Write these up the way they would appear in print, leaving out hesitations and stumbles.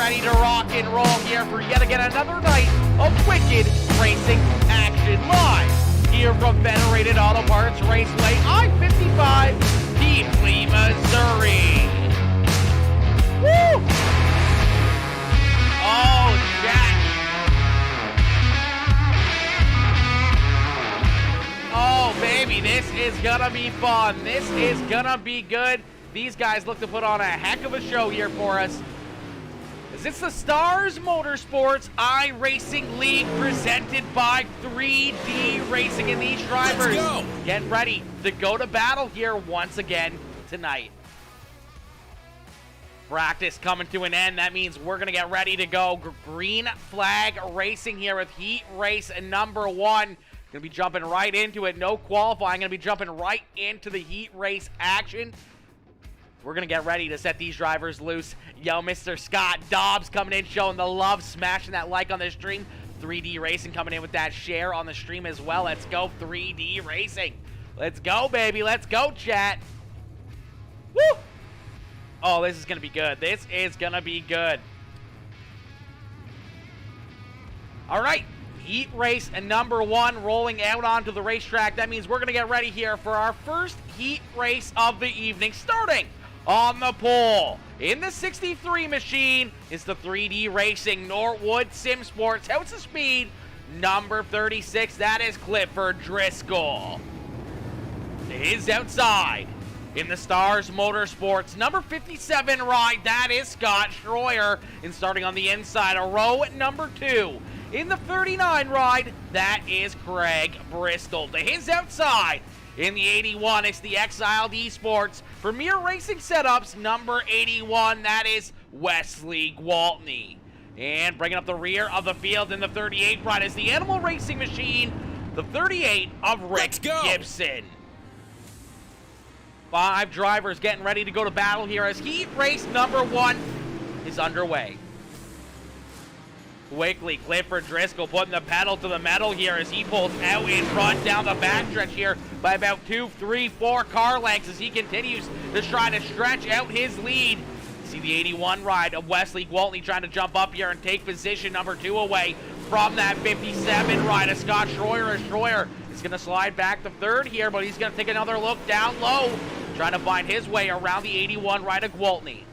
ready to rock and roll here for yet again another night of wicked racing action live here from Federated Auto Parts Raceway, I-55, Keighley, Missouri. Woo! Oh, Jack. Oh, baby, this is gonna be fun. This is gonna be good. These guys look to put on a heck of a show here for us. As it's the Stars Motorsports iRacing League presented by 3D Racing, and these drivers get ready to go to battle here once again tonight. Practice coming to an end. That means we're gonna get ready to go. Green flag racing here with heat race number 1. Gonna be jumping right into it. No qualifying. Gonna be jumping right into the heat race action. We're gonna get ready to set these drivers loose. Yo, Mr. Scott Dobbs coming in, showing the love, smashing that like on the stream. 3D Racing coming in with that share on the stream as well. Let's go, 3D Racing. Let's go, baby. Let's go, chat. Woo! Oh, this is gonna be good. This is gonna be good. All right. Heat race and number 1 rolling out onto the racetrack. That means we're going to get ready here for our first heat race of the evening. Starting on the pole in the 63 machine is the 3D Racing Norwood Sim Sports House of Speed number 36. That is Clifford Driscoll. To his outside in the Stars Motorsports number 57 ride, that is Scott Schroyer. And starting on the inside, a row at number 2. In the 39 ride, that is Craig Bristol. To his outside, in the 81, it's the Exiled Esports Premier Racing Setups, number 81, that is Wesley Gwaltney. And bringing up the rear of the field in the 38 ride is the Animal Racing Machine, the 38 of Rick Gibson. 5 drivers getting ready to go to battle here as heat race number 1 is underway. Quickly, Clifford Driscoll putting the pedal to the metal here as he pulls out in front down the backstretch here by about 2, 3, 4 car lengths as he continues to try to stretch out his lead. See the 81 ride of Wesley Gwaltney trying to jump up here and take position number 2 away from that 57 ride of Scott Schroyer. Schroyer is going to slide back to 3rd here, but he's going to take another look down low, trying to find his way around the 81 ride of Gwaltney.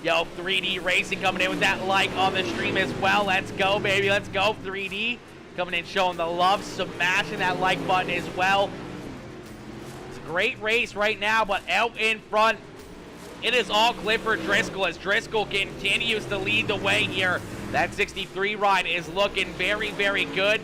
Yo, 3D Racing coming in with that like on the stream as well. Let's go, baby. Let's go, 3D. Coming in showing the love, smashing that like button as well. It's a great race right now, but out in front, it is all Clifford Driscoll as Driscoll continues to lead the way here. That 63 ride is looking very, very good.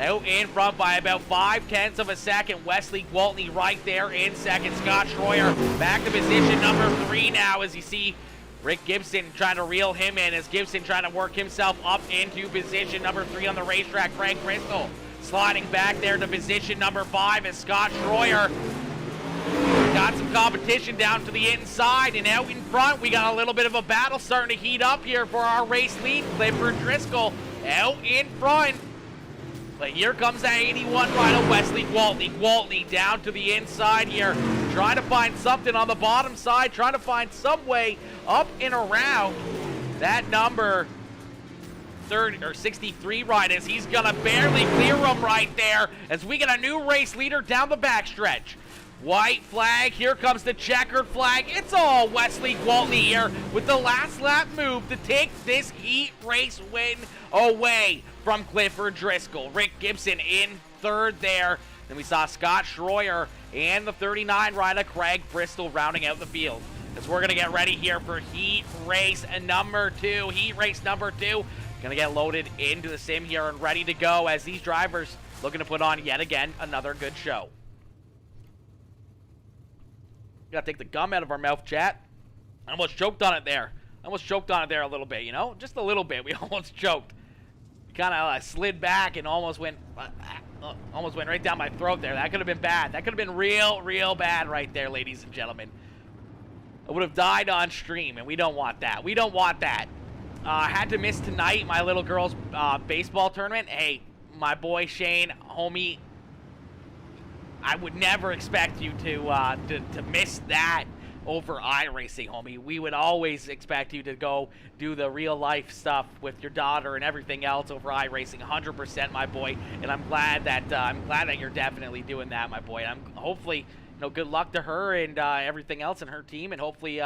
Out in front by about 5/10 of a second. Wesley Gwaltney right there in second. Scott Schroyer back to position number 3 now as you see Rick Gibson trying to reel him in as Gibson trying to work himself up into position number 3 on the racetrack. Craig Bristol sliding back there to position number 5 as Scott Schroyer got some competition down to the inside, and out in front we got a little bit of a battle starting to heat up here for our race lead. Clifford Driscoll out in front. But here comes that 81 ride of Wesley Gwaltney. Gwaltney down to the inside here, trying to find something on the bottom side, trying to find some way up and around that number 30 or 63 ride as he's gonna barely clear him right there as we get a new race leader down the backstretch. White flag, here comes the checkered flag. It's all Wesley Gwaltney here with the last lap move to take this heat race win away from Clifford Driscoll. Rick Gibson in 3rd there. Then we saw Scott Schroyer and the 39 rider Craig Bristol rounding out the field. As we're gonna get ready here for heat race number 2. Heat race number 2. Gonna get loaded into the sim here and ready to go as these drivers looking to put on yet again another good show. Gotta take the gum out of our mouth, chat. I almost choked on it there. I almost choked on it there a little bit, you know? Just a little bit. We almost choked. Kind of slid back and almost went right down my throat there. That could have been bad. That could have been real bad right there, ladies and gentlemen. I would have died on stream, and we don't want that. We don't want that. I had to miss tonight my little girl's baseball tournament. Hey, my boy Shane, homie, I would never expect you to miss that. over iRacing, homie. We would always expect you to go do the real life stuff with your daughter and everything else over iRacing, 100%, my boy. And I'm glad that you're definitely doing that, my boy. I'm hopefully, good luck to her and everything else in her team, and hopefully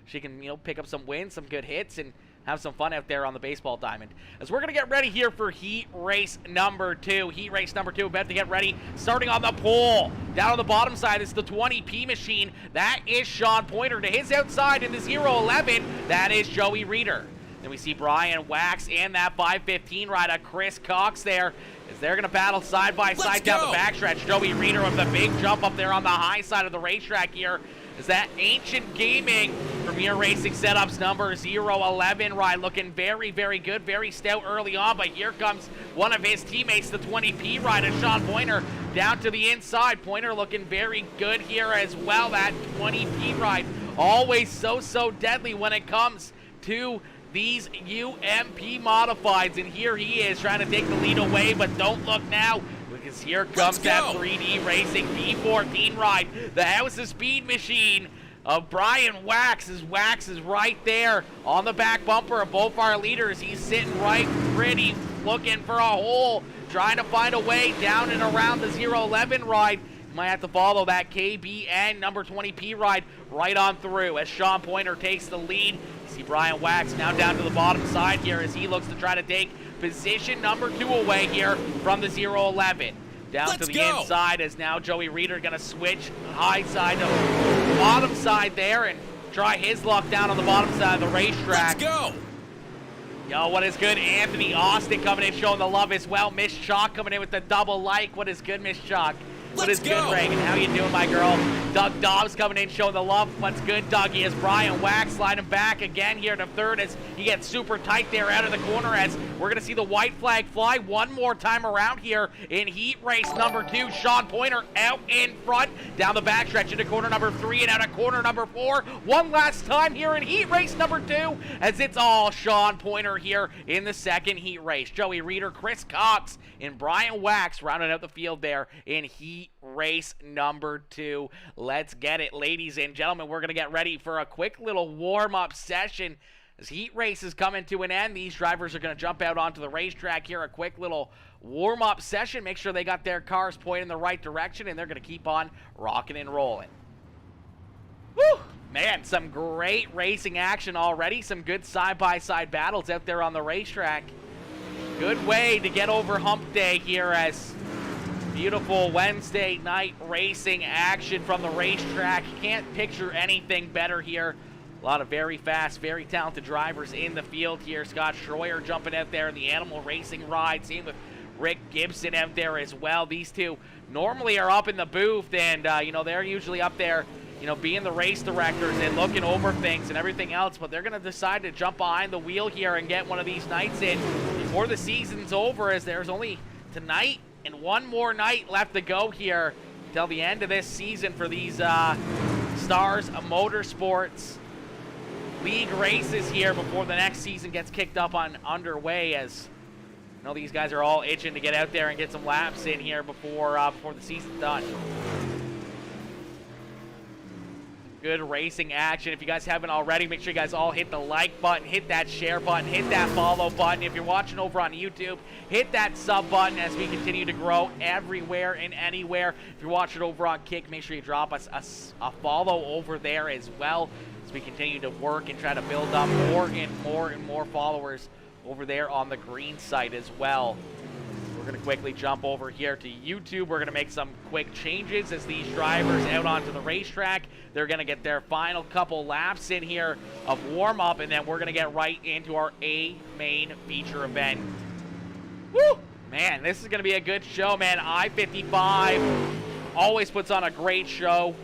she can, pick up some wins, some good hits, and have some fun out there on the baseball diamond. As we're going to get ready here for heat race number 2. Heat race number 2, about to get ready. Starting on the pole. Down on the bottom side is the 20P machine. That is Sean Pointer. To his outside in the 011, that is Joey Reeder. Then we see Brian Wax and that 515 rider, Chris Cox there. As they're going to battle side by side down the backstretch. Joey Reeder with the big jump up there on the high side of the racetrack here. Is that Ancient Gaming Premier Racing Setups number 011 ride looking very, very good, very stout early on, but here comes one of his teammates, the 20P rider, Sean Pointer, down to the inside. Pointer looking very good here as well. That 20P ride, always so deadly when it comes to these UMP modifieds, and here he is trying to take the lead away, but don't look now, because here comes that 3D Racing D14 ride, the House of Speed machine of Brian Wax. Wax is right there on the back bumper of both our leaders. He's sitting right pretty, looking for a hole, trying to find a way down and around the 011 ride. Might have to follow that KBN number 20P ride right on through as Sean Pointer takes the lead. You see Brian Wax now down to the bottom side here as he looks to try to take position number 2 away here from the 011. Down to the inside as now Joey Reeder going to switch high side to bottom side there and try his luck down on the bottom side of the racetrack. Let's go! Yo, what is good? Anthony Austin coming in showing the love as well. Miss Chalk coming in with the double like. What is good, Miss Chalk? What is good, Reagan? How you doing, my girl? Doug Dobbs coming in showing the love. What's good, Dougie? As Brian Wax sliding back again here to third as he gets super tight there out of the corner as we're going to see the white flag fly one more time around here in heat race number 2. Sean Pointer out in front, down the backstretch into corner number 3 and out of corner number 4. One last time here in heat race number 2 as it's all Sean Pointer here in the second heat race. Joey Reeder, Chris Cox, and Brian Wax rounding out the field there in heat race number 2. Let's get it, ladies and gentlemen. We're going to get ready for a quick little warm-up session as heat race is coming to an end. These drivers are going to jump out onto the racetrack here. A quick little warm-up session. Make sure they got their cars pointing in the right direction, and they're going to keep on rocking and rolling. Woo! Man, some great racing action already. Some good side-by-side battles out there on the racetrack. Good way to get over hump day here as beautiful Wednesday night racing action from the racetrack. Can't picture anything better here. A lot of very fast, very talented drivers in the field here. Scott Schroyer jumping out there in the animal racing ride. Same with Rick Gibson out there as well. These two normally are up in the booth, and they're usually up there, being the race directors and looking over things and everything else, but they're going to decide to jump behind the wheel here and get one of these nights in before the season's over, as there's only tonight and one more night left to go here until the end of this season for these Stars Motorsports League races here before the next season gets kicked up on underway, as these guys are all itching to get out there and get some laps in here before the season's done. Good racing action. If you guys haven't already, make sure you guys all hit the like button, hit that share button, hit that follow button. If you're watching over on YouTube, hit that sub button as we continue to grow everywhere and anywhere. If you're watching over on Kick, make sure you drop us a follow over there as well as we continue to work and try to build up more and more followers over there on the green site as well. We're going to quickly jump over here to YouTube. We're going to make some quick changes as these drivers out onto the racetrack. They're going to get their final couple laps in here of warm-up, and then we're going to get right into our main feature event. Woo! Man, this is going to be a good show, man. I-55 always puts on a great show.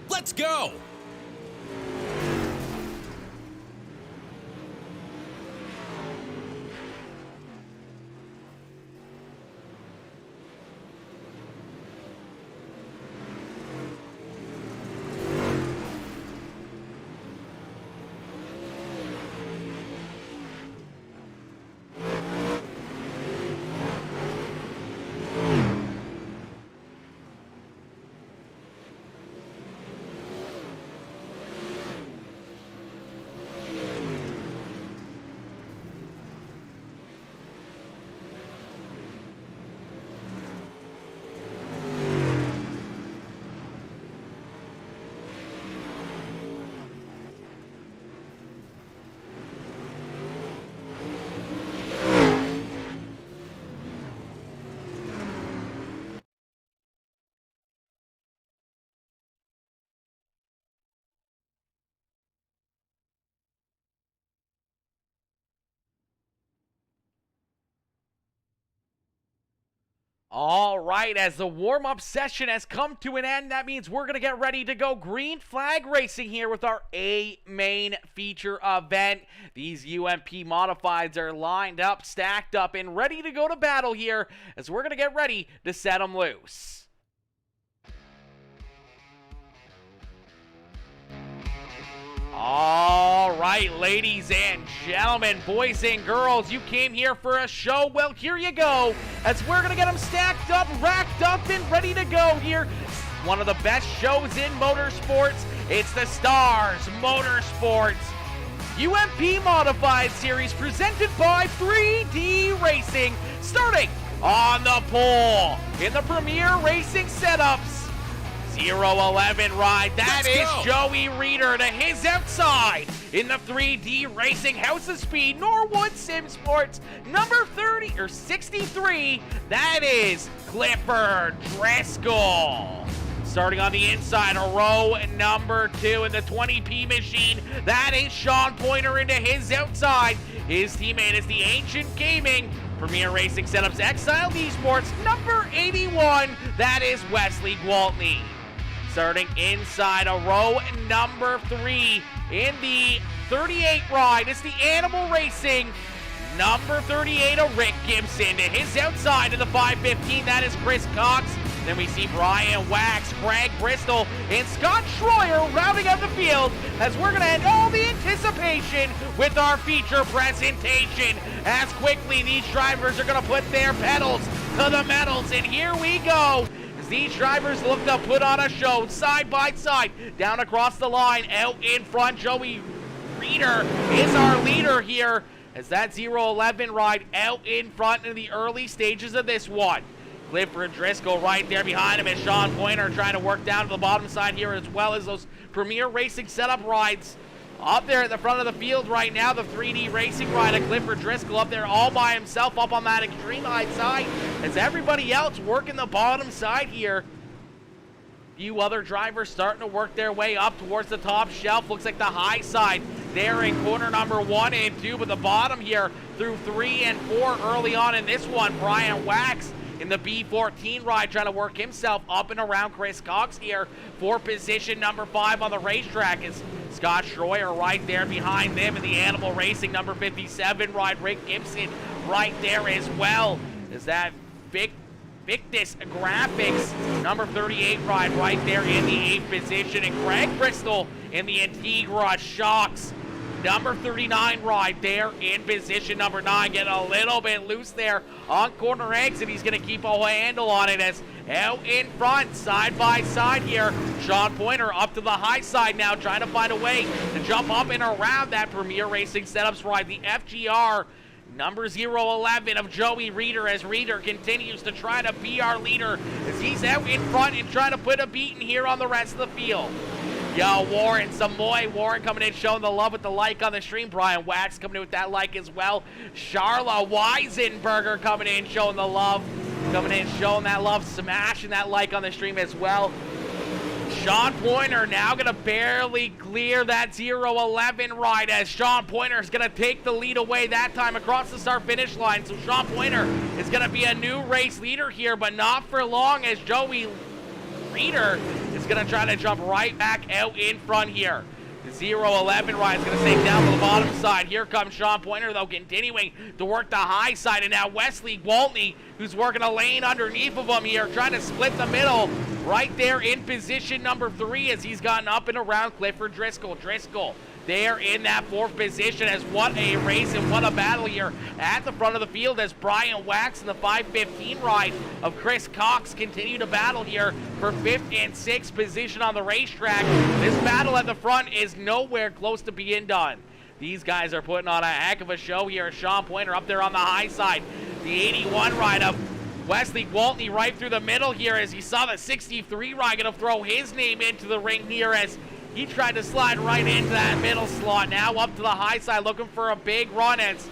Let's go! All right, as the warm-up session has come to an end, that means we're going to get ready to go green flag racing here with our main feature event. These UMP modifieds are lined up, stacked up, and ready to go to battle here as we're going to get ready to set them loose. All right, ladies and gentlemen, boys and girls, you came here for a show. Well, here you go, as we're going to get them stacked up, racked up, and ready to go here. One of the best shows in motorsports. It's the Stars Motorsports UMP Modified Series presented by 3D Racing. Starting on the pole in the Premier Racing Setups. 011 ride, that is Joey Reeder to his outside in the 3D Racing House of Speed Norwood Sim Sports number 63, that is Clifford Driscoll. Starting on the inside, a row number 2 in the 20P machine, that is Sean Pointer into his outside. His teammate is the Ancient Gaming Premier Racing Setups Exiled Esports number 81, that is Wesley Gwaltney. Starting inside, a row number 3 in the 38 ride, it's the Animal Racing number 38 of Rick Gibson. To his outside in the 515, that is Chris Cox. Then we see Brian Wax, Craig Bristol, and Scott Schroyer rounding out the field as we're going to end all the anticipation with our feature presentation. As quickly these drivers are going to put their pedals to the metals, and here we go. These drivers look to put on a show side by side, down across the line, out in front. Joey Reeder is our leader here as that 011 ride out in front in the early stages of this one. Clifford Driscoll right there behind him, and Sean Pointer trying to work down to the bottom side here, as well as those Premier Racing setup rides up there at the front of the field right now. The 3D Racing ride of Clifford Driscoll up there all by himself up on that extreme high side, as everybody else working the bottom side here. Few other drivers starting to work their way up towards the top shelf. Looks like the high side there in corner number 1 and 2, but the bottom here through 3 and 4 early on in this one. Brian Wax in the B14 ride trying to work himself up and around Chris Cox here for position number 5 on the racetrack. Is Scott Schroyer right there behind them in the Animal Racing number 57 ride. Rick Gibson right there as well. Is that Victus Graphics number 38 ride right there in the 8th position. And Craig Bristol in the Integra Shocks number 39 ride there in position number 9. Getting a little bit loose there on corner exit. He's going to keep a handle on it as out in front, side by side here. Sean Pointer up to the high side now, trying to find a way to jump up and around that Premier Racing Setups ride. The FGR number 011 of Joey Reeder, as Reeder continues to try to be our leader as he's out in front and trying to put a beating here on the rest of the field. Yo, Warren, Samoy, Warren coming in showing the love with the like on the stream. Brian Wax coming in with that like as well. Charla Weisenberger coming in showing the love. Coming in showing that love, smashing that like on the stream as well. Sean Pointer now going to barely clear that 011 ride as Sean Pointer is going to take the lead away that time across the start-finish line. So Sean Pointer is going to be a new race leader here, but not for long, as Joey Reeder is going to try to jump right back out in front here. The 011 ride is going to stay down to the bottom side. Here comes Sean Pointer, though, continuing to work the high side. And now Wesley Gwaltney, who's working a lane underneath of him here, trying to split the middle right there in position number 3 as he's gotten up and around Clifford Driscoll. Driscoll there in that 4th position, as what a race and what a battle here at the front of the field as Brian Wax in the 515 ride of Chris Cox continue to battle here for 5th and 6th position on the racetrack. This battle at the front is nowhere close to being done. These guys are putting on a heck of a show here. Sean Pointer up there on the high side. The 81 ride of Wesley Gwaltney right through the middle here as he saw the 63 ride going to throw his name into the ring here as he tried to slide right into that middle slot. Now up to the high side looking for a big run as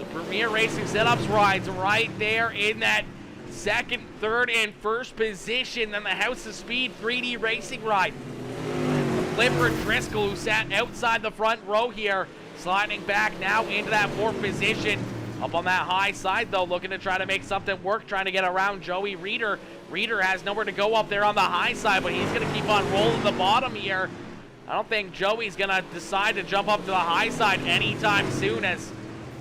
the Premier Racing Setups rides right there in that 2nd, 3rd, and 1st position. Then the House of Speed 3D Racing ride. Clifford Driscoll, who sat outside the front row here, sliding back now into that 4th position. Up on that high side, though, looking to try to make something work, trying to get around Joey Reeder. Reeder has nowhere to go up there on the high side, but he's going to keep on rolling the bottom here. I don't think Joey's going to decide to jump up to the high side anytime soon, as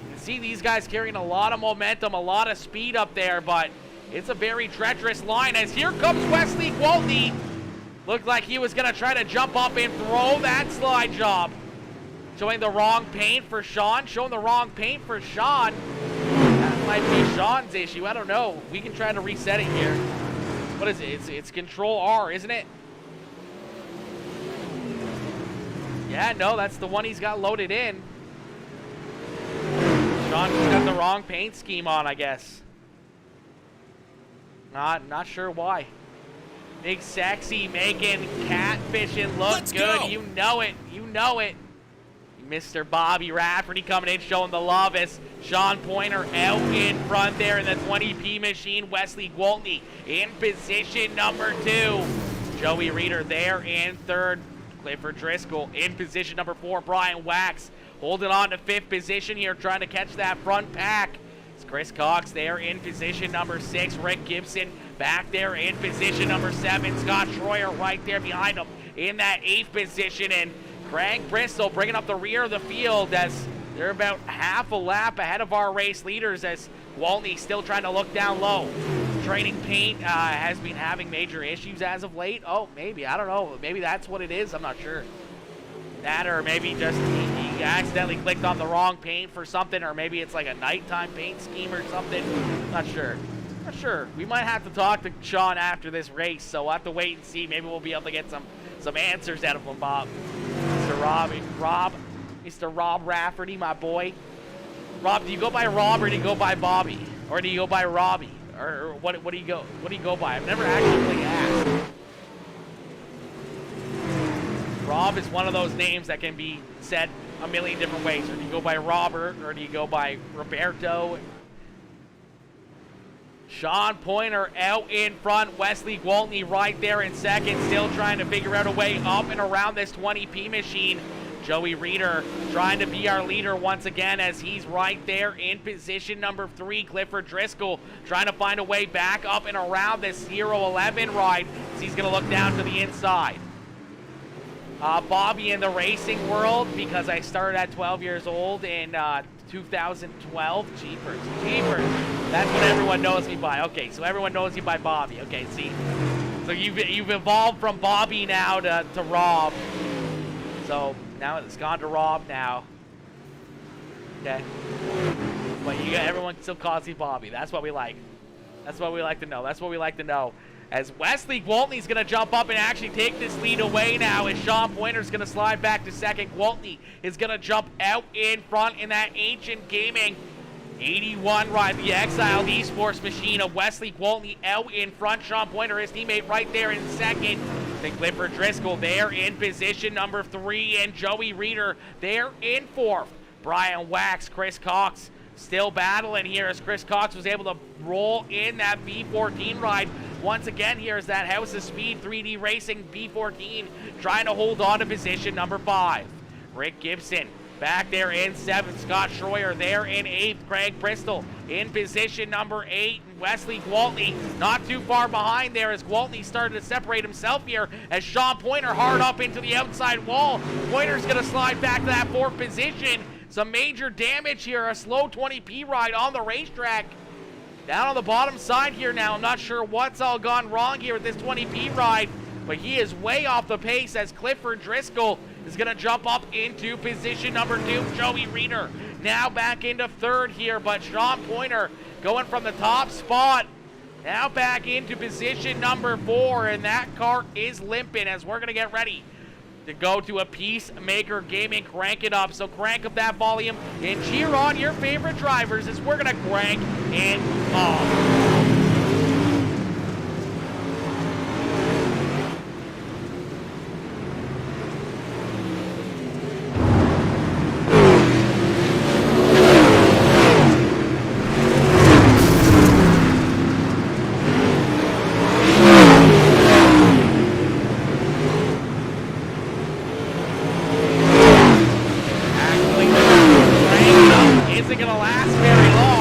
you can see these guys carrying a lot of momentum, a lot of speed up there, but it's a very treacherous line, as here comes Wesley Gwaltney. Looked like he was going to try to jump up and throw that slide job. Showing the wrong paint for Sean. Showing the wrong paint for Sean. That might be Sean's issue. I don't know. We can try to reset it here. What is it? It's Control R, isn't it? Yeah, no, that's the one he's got loaded in. Sean just got the wrong paint scheme on, I guess. Not sure why. Big Sexy making catfishing look Let's good. go. You know it. You know it. Mr. Bobby Rafferty coming in, showing the love as Sean Pointer out in front there in the 20P machine. Wesley Gwaltney in position number 2. Joey Reeder there in 3rd. Clifford Driscoll in position number 4. Brian Wax holding on to 5th position here, trying to catch that front pack. It's Chris Cox there in position number 6. Rick Gibson back there in position number 7. Scott Schroyer right there behind him in that 8th position. And Craig Bristol bringing up the rear of the field as they're about half a lap ahead of our race leaders, as Gwaltney still trying to look down low. Training paint has been having major issues as of late. Oh, maybe. I don't know. Maybe that's what it is. I'm not sure. That, or maybe just he accidentally clicked on the wrong paint for something, or maybe it's like a nighttime paint scheme or something. Not sure. Not sure. We might have to talk to Sean after this race, so we'll have to wait and see. Maybe we'll be able to get some answers out of him, Bob. Mr. Rob Rafferty, my boy. Rob, do you go by Rob or do you go by Bobby? Or do you go by Robbie? Or what do you go by? I've never actually asked. Rob is one of those names that can be said a million different ways. Or do you go by Robert, or do you go by Roberto? Sean Pointer out in front. Wesley Gwaltney right there in 2nd, still trying to figure out a way up and around this 20P machine. Joey Reeder trying to be our leader once again, as he's right there in position number 3. Clifford Driscoll trying to find a way back up and around this 011 ride, as he's going to look down to the inside. Bobby in the racing world, because I started at 12 years old in 2012. Jeepers. That's what everyone knows me by. Okay, so everyone knows you by Bobby. Okay, see. So you've evolved from Bobby now to Rob. So now it's gone to Rob now. Okay. But everyone still calls you Bobby. That's what we like. That's what we like to know. That's what we like to know. As Wesley Gwaltney's going to jump up and actually take this lead away now, as Sean Pointer's going to slide back to 2nd. Gwaltney is going to jump out in front in that Ancient Gaming 81 ride, the Exiled Esports machine of Wesley Gwaltney out in front. Sean Pointer, his teammate, right there in 2nd. Then Clifford Driscoll there in position number 3, and Joey Reeder there in 4th. Brian Wax, Chris Cox still battling here, as Chris Cox was able to roll in that B14 ride. Once again, here's that House of Speed 3D Racing B14 trying to hold on to position number 5. Rick Gibson back there in 7th. Scott Schroyer there in 8th. Craig Bristol in position number 8. Wesley Gwaltney not too far behind there, as Gwaltney started to separate himself here, as Sean Pointer hard up into the outside wall. Pointer's going to slide back to that 4th position. Some major damage here, a slow 20P ride on the racetrack. Down on the bottom side here now. I'm not sure what's all gone wrong here with this 20P ride, but he is way off the pace, as Clifford Driscoll is going to jump up into position number 2. Joey Reeder now back into 3rd here, but Sean Pointer going from the top spot now back into position number 4, and that car is limping, as we're going to get ready to go to a Peacemaker Gaming. Crank it up, so crank up that volume and cheer on your favorite drivers, as we're going to crank it up. Isn't going to last very long.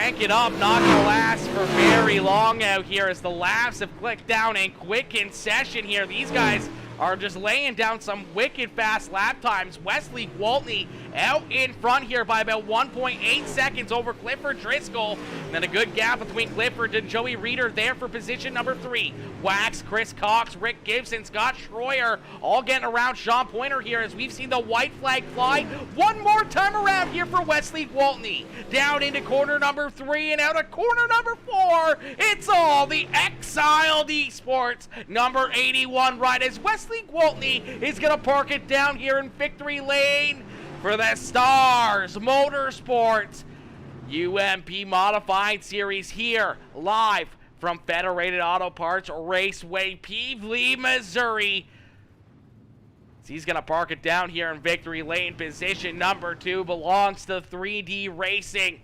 crank it up, not gonna last for very long out here as the laps have clicked down in quick in session here. These guys are just laying down some wicked fast lap times. Wesley Gwaltney out in front here by about 1.8 seconds over Clifford Driscoll. And then a good gap between Clifford and Joey Reeder there for position number 3. Wax, Chris Cox, Rick Gibson, Scott Schroyer all getting around Sean Pointer here as we've seen the white flag fly one more time around here for Wesley Gwaltney. Down into corner number 3 and out of corner number 4. It's all the Exiled Esports number 81 ride as Wesley Gwaltney is going to park it down here in victory lane for the Stars Motorsports UMP Modified Series here live from Federated Auto Parts Raceway, Peevely, Missouri. So he's going to park it down here in victory lane. Position number 2 belongs to 3D Racing.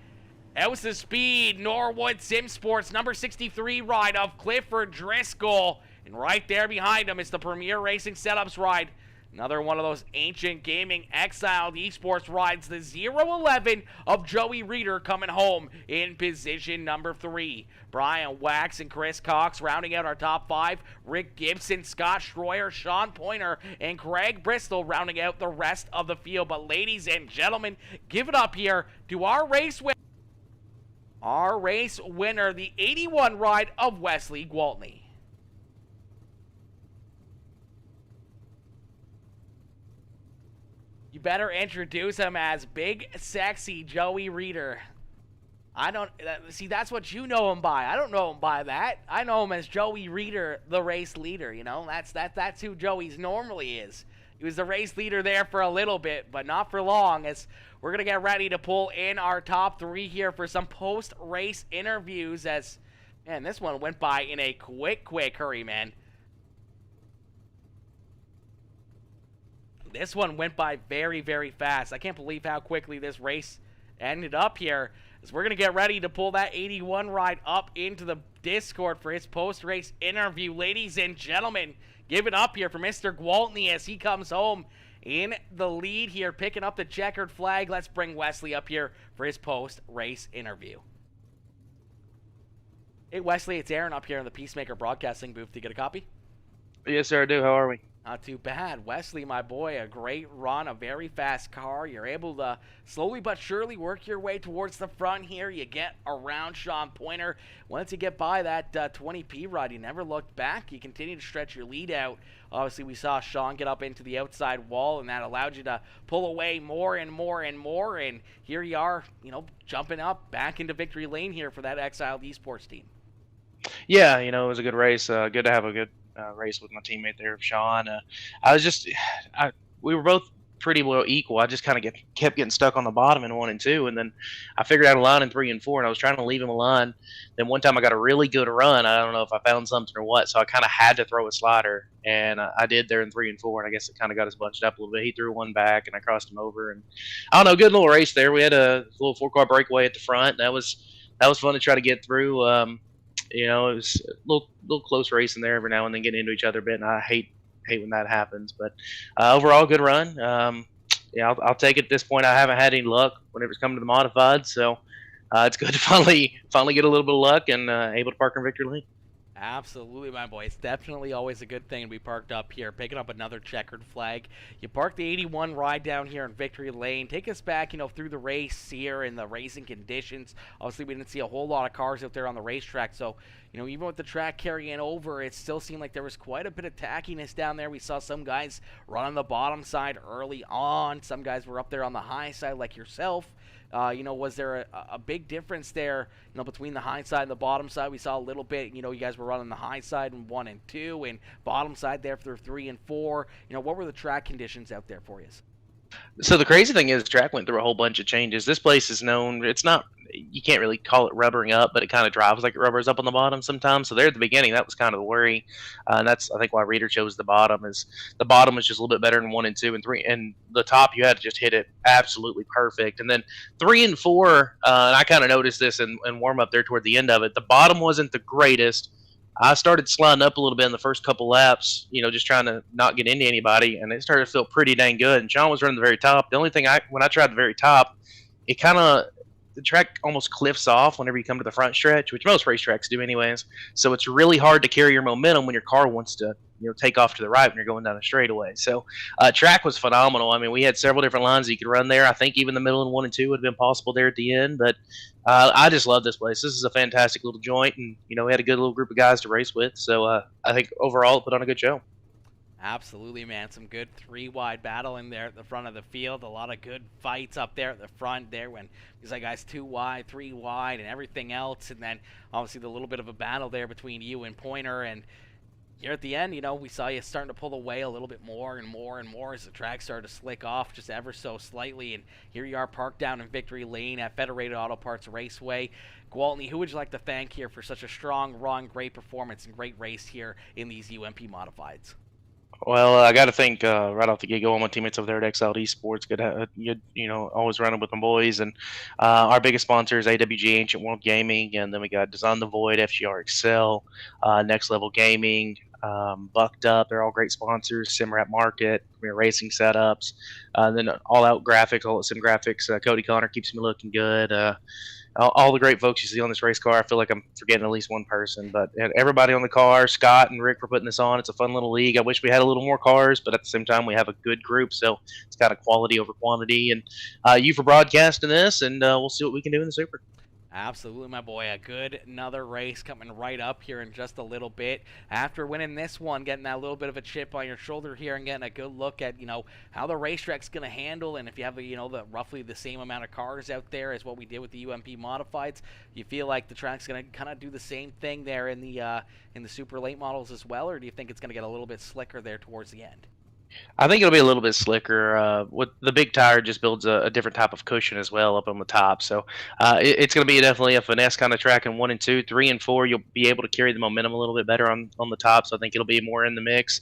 House of Speed, Norwood Sim Sports, number 63 ride of Clifford Driscoll. And right there behind him is the Premier Racing Setups ride. Another one of those ancient gaming Exiled Esports rides, the 011 of Joey Reeder coming home in position number 3. Brian Wax and Chris Cox rounding out our top 5. Rick Gibson, Scott Schroyer, Sean Pointer, and Craig Bristol rounding out the rest of the field. But ladies and gentlemen, give it up here to our race winner, the 81 ride of Wesley Gwaltney. You better introduce him as Big Sexy Joey Reeder. See, that's what you know him by. I don't know him by that. I know him as Joey Reeder, the race leader, you know. That's who Joey's normally is. He was the race leader there for a little bit, but not for long, as we're going to get ready to pull in our top 3 here for some post-race interviews as, man, this one went by in a quick hurry, man. This one went by very, very fast. I can't believe how quickly this race ended up here. As we're going to get ready to pull that 81 ride up into the Discord for his post-race interview. Ladies and gentlemen, give it up here for Mr. Gwaltney as he comes home in the lead here, picking up the checkered flag. Let's bring Wesley up here for his post-race interview. Hey, Wesley, it's Aaron up here in the Peacemaker Broadcasting booth. Do you get a copy? Yes, sir, I do. How are we? Not too bad. Wesley, my boy, a great run, a very fast car. You're able to slowly but surely work your way towards the front here. You get around Sean Pointer. Once you get by that 20P ride, you never looked back. You continue to stretch your lead out. Obviously, we saw Sean get up into the outside wall, and that allowed you to pull away more and more and more. And here you are, you know, jumping up back into victory lane here for that Exiled Esports team. Yeah, you know, it was a good race. Good to have a good race with my teammate there, Sean. We were both pretty well equal. I just kind of kept getting stuck on the bottom in 1 and 2, and then I figured out a line in 3 and 4, and I was trying to leave him a line. Then one time I got a really good run. I don't know if I found something or what, so I kind of had to throw a slider, and I did there in 3 and 4, and I guess it kind of got us bunched up a little bit. He threw one back, and I crossed him over, and I don't know, good little race there. We had a little 4-car breakaway at the front. That was fun to try to get through. You know, it was a little close racing there every now and then, getting into each other a bit, and I hate when that happens. But overall, good run. Yeah, I'll take it at this point. I haven't had any luck whenever it's coming to the modified, so it's good to finally get a little bit of luck and able to park in victory lane. Absolutely, my boy. It's definitely always a good thing to be parked up here, picking up another checkered flag. You park the 81 ride down here in victory lane. Take us back, you know, through the race here and the racing conditions. Obviously, we didn't see a whole lot of cars out there on the racetrack, so, you know, even with the track carrying over, it still seemed like there was quite a bit of tackiness down there. We saw some guys run on the bottom side early on. Some guys were up there on the high side like yourself. You know, was there a big difference there, you know, between the high side and the bottom side? We saw a little bit, you know, you guys were running the high side in 1 and 2 and bottom side there for 3 and 4. You know, what were the track conditions out there for you? So the crazy thing is, the track went through a whole bunch of changes. This place is known, it's not, you can't really call it rubbering up, but it kind of drives like it rubbers up on the bottom sometimes. So there at the beginning, that was kind of the worry. And that's, I think, why Reeder chose the bottom, is the bottom was just a little bit better than 1 and 2 and 3. And the top, you had to just hit it absolutely perfect. And then 3 and 4, and I kind of noticed this in warm up there toward the end of it, the bottom wasn't the greatest. I started sliding up a little bit in the first couple laps, you know, just trying to not get into anybody, and it started to feel pretty dang good. And Sean was running the very top. The only thing when I tried the very top, it kind of the track almost cliffs off whenever you come to the front stretch, which most racetracks do anyways. So it's really hard to carry your momentum when your car wants to take off to the right when you're going down a straightaway. So track was phenomenal. I mean, we had several different lines that you could run there. I think even the middle and 1 and 2 would have been possible there at the end, but I just love this place. This is a fantastic little joint, and we had a good little group of guys to race with. So I think overall it put on a good show. Absolutely, man. Some good three-wide battling there at the front of the field. A lot of good fights up there at the front there when these guys 2 wide, 3 wide, and everything else. And then obviously the little bit of a battle there between you and Pointer. And here at the end, we saw you starting to pull away a little bit more and more and more as the track started to slick off just ever so slightly. And here you are parked down in victory lane at Federated Auto Parts Raceway. Gwaltney, who would you like to thank here for such a strong run, great performance, and great race here in these UMP Modifieds? Well, I got to think right off the get-go, all my teammates over there at XLD Sports, always running with my boys, and our biggest sponsor is AWG Ancient World Gaming, and then we got Design the Void, FGR Excel, Next Level Gaming, Bucked Up. They're all great sponsors. Simrap Market, Premier Racing Setups, then All Out Graphics, All Out Sim Graphics. Cody Connor keeps me looking good. All the great folks you see on this race car. I feel like I'm forgetting at least one person, but everybody on the car, Scott and Rick for putting this on. It's a fun little league. I wish we had a little more cars, but at the same time, we have a good group, so it's kind of quality over quantity. And you for broadcasting this, and we'll see what we can do in the Super. Absolutely, my boy. Another race coming right up here in just a little bit. After winning this one, getting that little bit of a chip on your shoulder here and getting a good look at, how the racetrack's going to handle, and if you have, the roughly the same amount of cars out there as what we did with the UMP Modifieds, you feel like the track's going to kind of do the same thing there in the super late models as well, or do you think it's going to get a little bit slicker there towards the end? I think it'll be a little bit slicker. With the big tire, just builds a different type of cushion as well up on the top. So it's going to be definitely a finesse kind of track in 1 and 2, 3 and 4. You'll be able to carry the momentum a little bit better on the top. So I think it'll be more in the mix.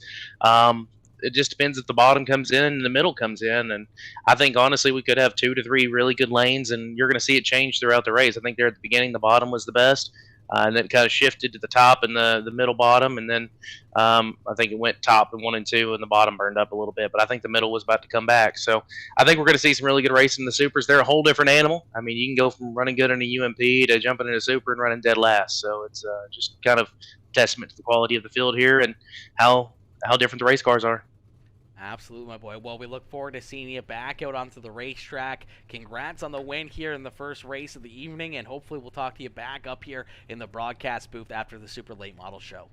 It just depends if the bottom comes in and the middle comes in. And I think honestly we could have 2 to 3 really good lanes, and you're going to see it change throughout the race. I think there at the beginning the bottom was the best. And then it kind of shifted to the top and the middle bottom, and then I think it went top in 1 and 2, and the bottom burned up a little bit. But I think the middle was about to come back. So I think we're going to see some really good racing in the Supers. They're a whole different animal. I mean, you can go from running good in a UMP to jumping in a Super and running dead last. So it's just kind of testament to the quality of the field here and how different the race cars are. Absolutely, my boy. Well, we look forward to seeing you back out onto the racetrack. Congrats on the win here in the first race of the evening, and hopefully we'll talk to you back up here in the broadcast booth after the Super Late Model Show.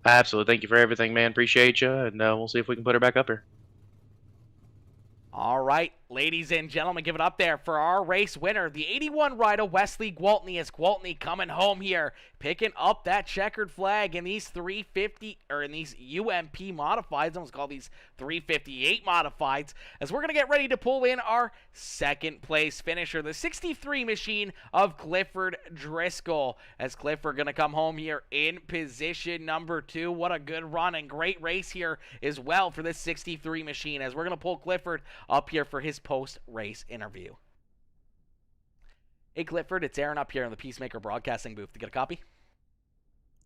Absolutely. Thank you for everything, man. Appreciate you, and we'll see if we can put her back up here. All right, ladies and gentlemen, give it up there for our race winner, the 81 rider Wesley Gwaltney. As Gwaltney coming home here, picking up that checkered flag in these 350 or in these UMP modifieds. I almost call these 358 modifieds. As we're gonna get ready to pull in our second place finisher, the 63 machine of Clifford Driscoll. As Clifford gonna come home here in position number 2. What a good run and great race here as well for this 63 machine. As we're gonna pull Clifford up here for his post-race interview. Hey Clifford, it's Aaron up here in the Peacemaker Broadcasting booth. To get a copy?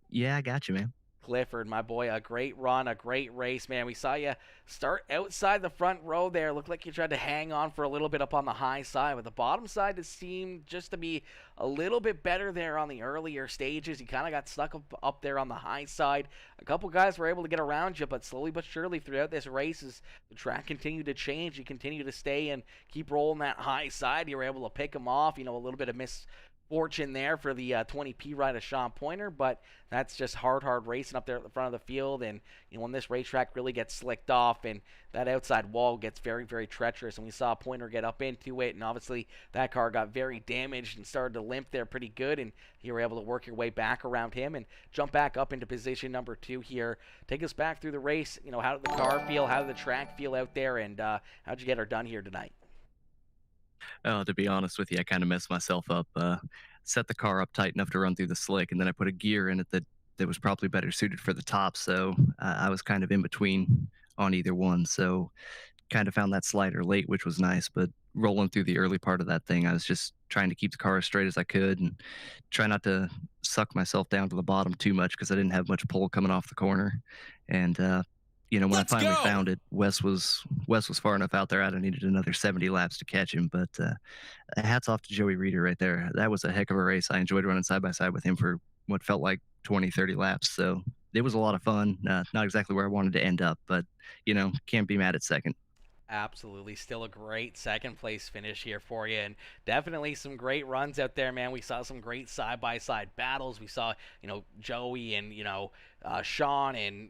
Yeah, I got you, man. Clifford, my boy, a great run, a great race, man. We saw you start outside the front row there. Looked like you tried to hang on for a little bit up on the high side, but the bottom side it seemed just to be a little bit better there on the earlier stages. You kind of got stuck up there on the high side. A couple guys were able to get around you, but slowly but surely throughout this race, as the track continued to change, you continue to stay and keep rolling that high side. You were able to pick them off, a little bit of fortune there for the 20P ride of Sean Pointer, but that's just hard racing up there at the front of the field. And when this racetrack really gets slicked off and that outside wall gets very, very treacherous, and we saw Pointer get up into it, and obviously that car got very damaged and started to limp there pretty good, and you were able to work your way back around him and jump back up into position number 2 here. Take us back through the race. How did the car feel? How did the track feel out there? And how'd you get her done here tonight? Oh, to be honest with you, I kind of messed myself up. Set the car up tight enough to run through the slick, and then I put a gear in it that was probably better suited for the top. So I was kind of in between on either one. So kind of found that slider late, which was nice. But rolling through the early part of that thing, I was just trying to keep the car as straight as I could and try not to suck myself down to the bottom too much because I didn't have much pull coming off the corner. And when I Let's finally go. found it, Wes was far enough out there. I needed another 70 laps to catch him. But hats off to Joey Reeder right there. That was a heck of a race. I enjoyed running side by side with him for what felt like 20, 30 laps. So it was a lot of fun. Not exactly where I wanted to end up, but can't be mad at second. Absolutely. Still a great second place finish here for you. And definitely some great runs out there, man. We saw some great side by side battles. We saw, Joey and, Sean and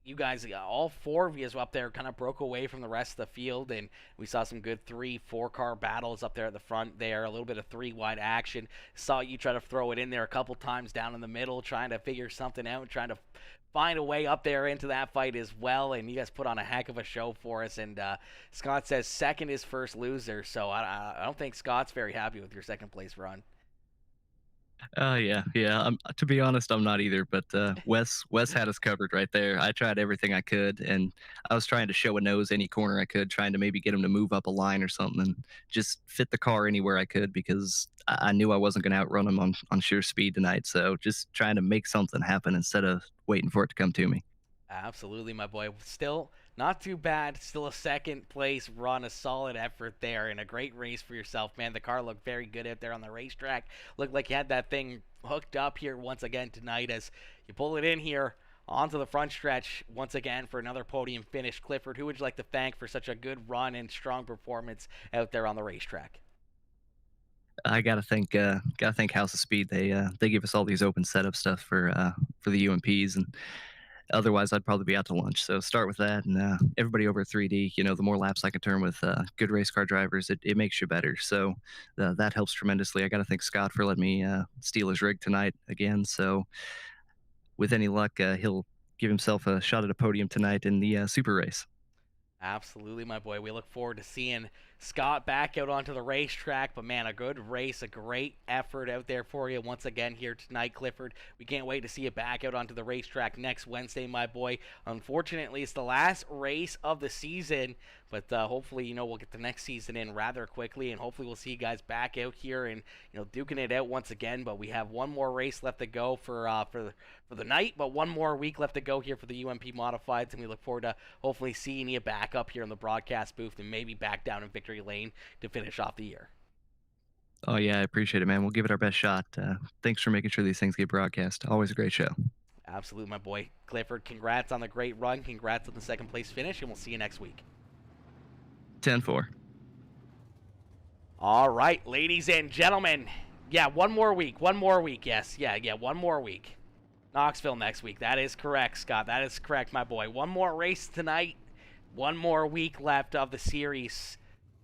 you guys, all four of you up there kind of broke away from the rest of the field. And we saw some good 3-4 car battles up there at the front there. A little bit of 3 wide action. Saw you try to throw it in there a couple times down in the middle, trying to figure something out, trying to find a way up there into that fight as well, and you guys put on a heck of a show for us. And Scott says second is first loser, so I don't think Scott's very happy with your second place run. Yeah. To be honest, I'm not either. But Wes had us covered right there. I tried everything I could, and I was trying to show a nose any corner I could, trying to maybe get him to move up a line or something, and just fit the car anywhere I could because I knew I wasn't going to outrun him on sheer speed tonight. So just trying to make something happen instead of waiting for it to come to me. Absolutely, my boy. Still not too bad. Still a second place run, a solid effort there, and a great race for yourself, man. The car looked very good out there on the racetrack. Looked like you had that thing hooked up here once again tonight as you pull it in here onto the front stretch once again for another podium finish. Clifford, who would you like to thank for such a good run and strong performance out there on the racetrack? I gotta thank House of Speed. They give us all these open setup stuff for the UMPs, and otherwise I'd probably be out to lunch. So start with that, and everybody over at 3D. The more laps I can turn with good race car drivers, it makes you better. So that helps tremendously. I got to thank Scott for letting me steal his rig tonight again. So with any luck, he'll give himself a shot at a podium tonight in the super race. Absolutely, my boy. We look forward to seeing Scott back out onto the racetrack. But, man, a good race, a great effort out there for you once again here tonight, Clifford. We can't wait to see you back out onto the racetrack next Wednesday, my boy. Unfortunately, it's the last race of the season. But hopefully, we'll get the next season in rather quickly. And hopefully we'll see you guys back out here and, duking it out once again. But we have one more race left to go for the night. But one more week left to go here for the UMP Modifieds. And we look forward to hopefully seeing you back up here in the broadcast booth and maybe back down in victory lane to finish off the year. Oh yeah, I appreciate it, man. We'll give it our best shot. Thanks for making sure these things get broadcast. Always a great show. Absolutely, my boy. Clifford, congrats on the great run. Congrats on the second place finish, and we'll see you next week. 10-4. All right, ladies and gentlemen. Yeah, one more week. One more week. Yes. Yeah, one more week. Knoxville next week. That is correct, Scott. That is correct, my boy. One more race tonight. One more week left of the series.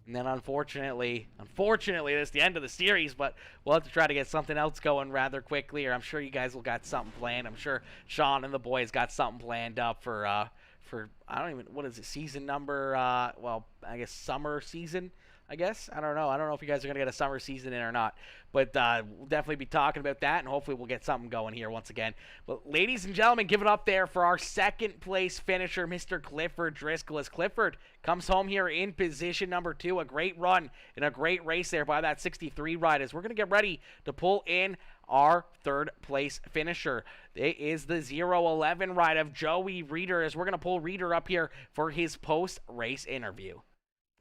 And then unfortunately, that's the end of the series, but we'll have to try to get something else going rather quickly, or I'm sure you guys will got something planned. I'm sure Sean and the boys got something planned up for I don't even, what is it, season number, well, I guess summer season, I guess. I don't know if you guys are going to get a summer season in or not, but we'll definitely be talking about that, and hopefully we'll get something going here once again. But ladies and gentlemen, give it up there for our second place finisher, Mr. Clifford Driscoll, as Clifford comes home here in position number 2. A great run and a great race there by that 63 ride, as we're going to get ready to pull in our third place finisher. It is the 011 ride of Joey Reeder, as we're going to pull Reeder up here for his post-race interview.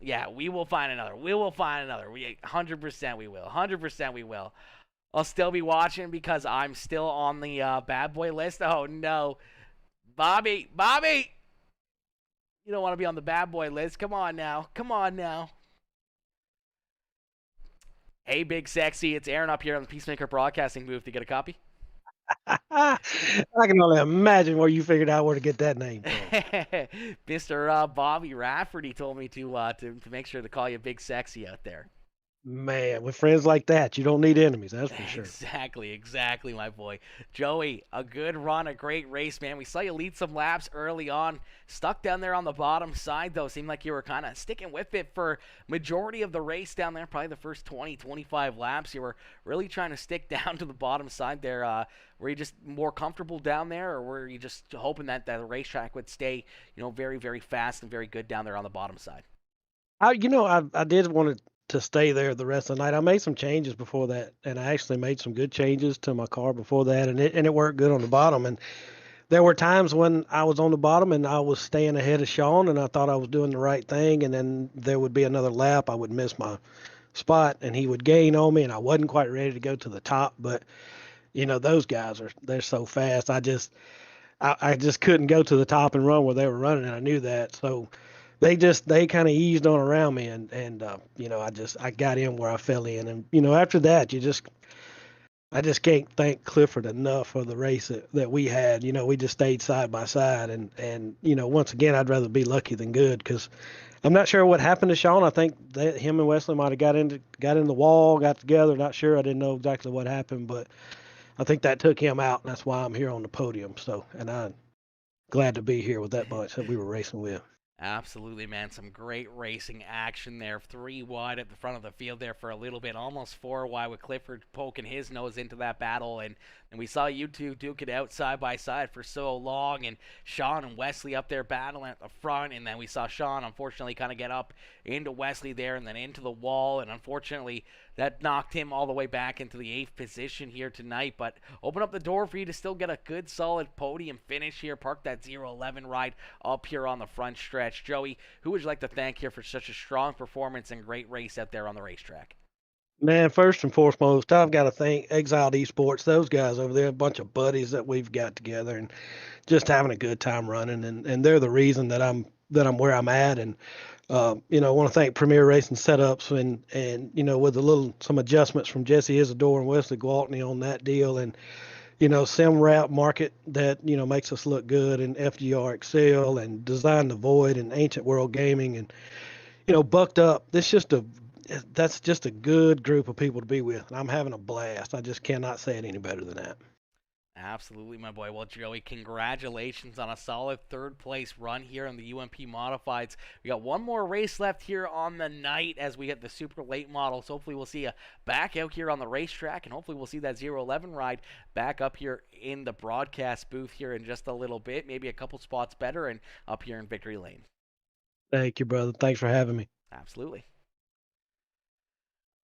Yeah, we will find another. We 100% we will. 100% we will. I'll still be watching because I'm still on the bad boy list. Oh, no. Bobby. You don't want to be on the bad boy list. Come on now. Hey, Big Sexy. It's Aaron up here on the Peacemaker Broadcasting booth. You get a copy? I can only imagine where you figured out where to get that name from. Mr. Bobby Rafferty told me to make sure to call you Big Sexy out there. Man, with friends like that, you don't need enemies, that's for sure. Exactly, my boy. Joey, a good run, a great race, man. We saw you lead some laps early on. Stuck down there on the bottom side, though. Seemed like you were kind of sticking with it for majority of the race down there, probably the first 20, 25 laps. You were really trying to stick down to the bottom side there. Were you just more comfortable down there, or were you just hoping that the racetrack would stay, very, very fast and very good down there on the bottom side? I did want to stay there the rest of the night. I made some changes before that, and I actually made some good changes to my car before that, and it worked good on the bottom. And there were times when I was on the bottom and I was staying ahead of Sean, and I thought I was doing the right thing, and then there would be another lap. I would miss my spot, and he would gain on me, and I wasn't quite ready to go to the top. But those guys they're so fast. I just couldn't go to the top and run where they were running, and I knew that. So they kind of eased on around me, and I got in where I fell in, and after that I just can't thank Clifford enough for the race that we had. We just stayed side by side, and once again, I'd rather be lucky than good, because I'm not sure what happened to Sean. I think that him and Wesley might have got in the wall, got together. Not sure. I didn't know exactly what happened, but I think that took him out, and that's why I'm here on the podium. So, and I'm glad to be here with that bunch that we were racing with. Absolutely, man. Some great racing action there. 3 wide at the front of the field there for a little bit. Almost 4 wide with Clifford poking his nose into that battle. And we saw you two duke it out side by side for so long. And Sean and Wesley up there battling at the front. And then we saw Sean, unfortunately, kind of get up into Wesley there and then into the wall. And unfortunately, that knocked him all the way back into the 8th position here tonight. But open up the door for you to still get a good, solid podium finish here. Park that 0-11 ride up here on the front stretch. Joey, who would you like to thank here for such a strong performance and great race out there on the racetrack? Man, first and foremost, I've got to thank Exiled Esports. Those guys over there, a bunch of buddies that we've got together, and just having a good time running. And they're the reason that I'm where I'm at. And I want to thank Premier Racing Setups, and with some adjustments from Jesse Isidore and Wesley Gwaltney on that deal, and Sim Wrap Market that makes us look good, and FGR Excel, and Design the Void, and Ancient World Gaming, and Bucked Up. That's just a good group of people to be with, and I'm having a blast. I just cannot say it any better than that. Absolutely, my boy. Well, Joey, congratulations on a solid 3rd place run here in the UMP Modifieds. We got one more race left here on the night as we get the super late models. Hopefully we'll see you back out here on the racetrack, and hopefully we'll see that 0-11 ride back up here in the broadcast booth here in just a little bit, maybe a couple spots better, and up here in Victory Lane. Thank you, brother. Thanks for having me. Absolutely.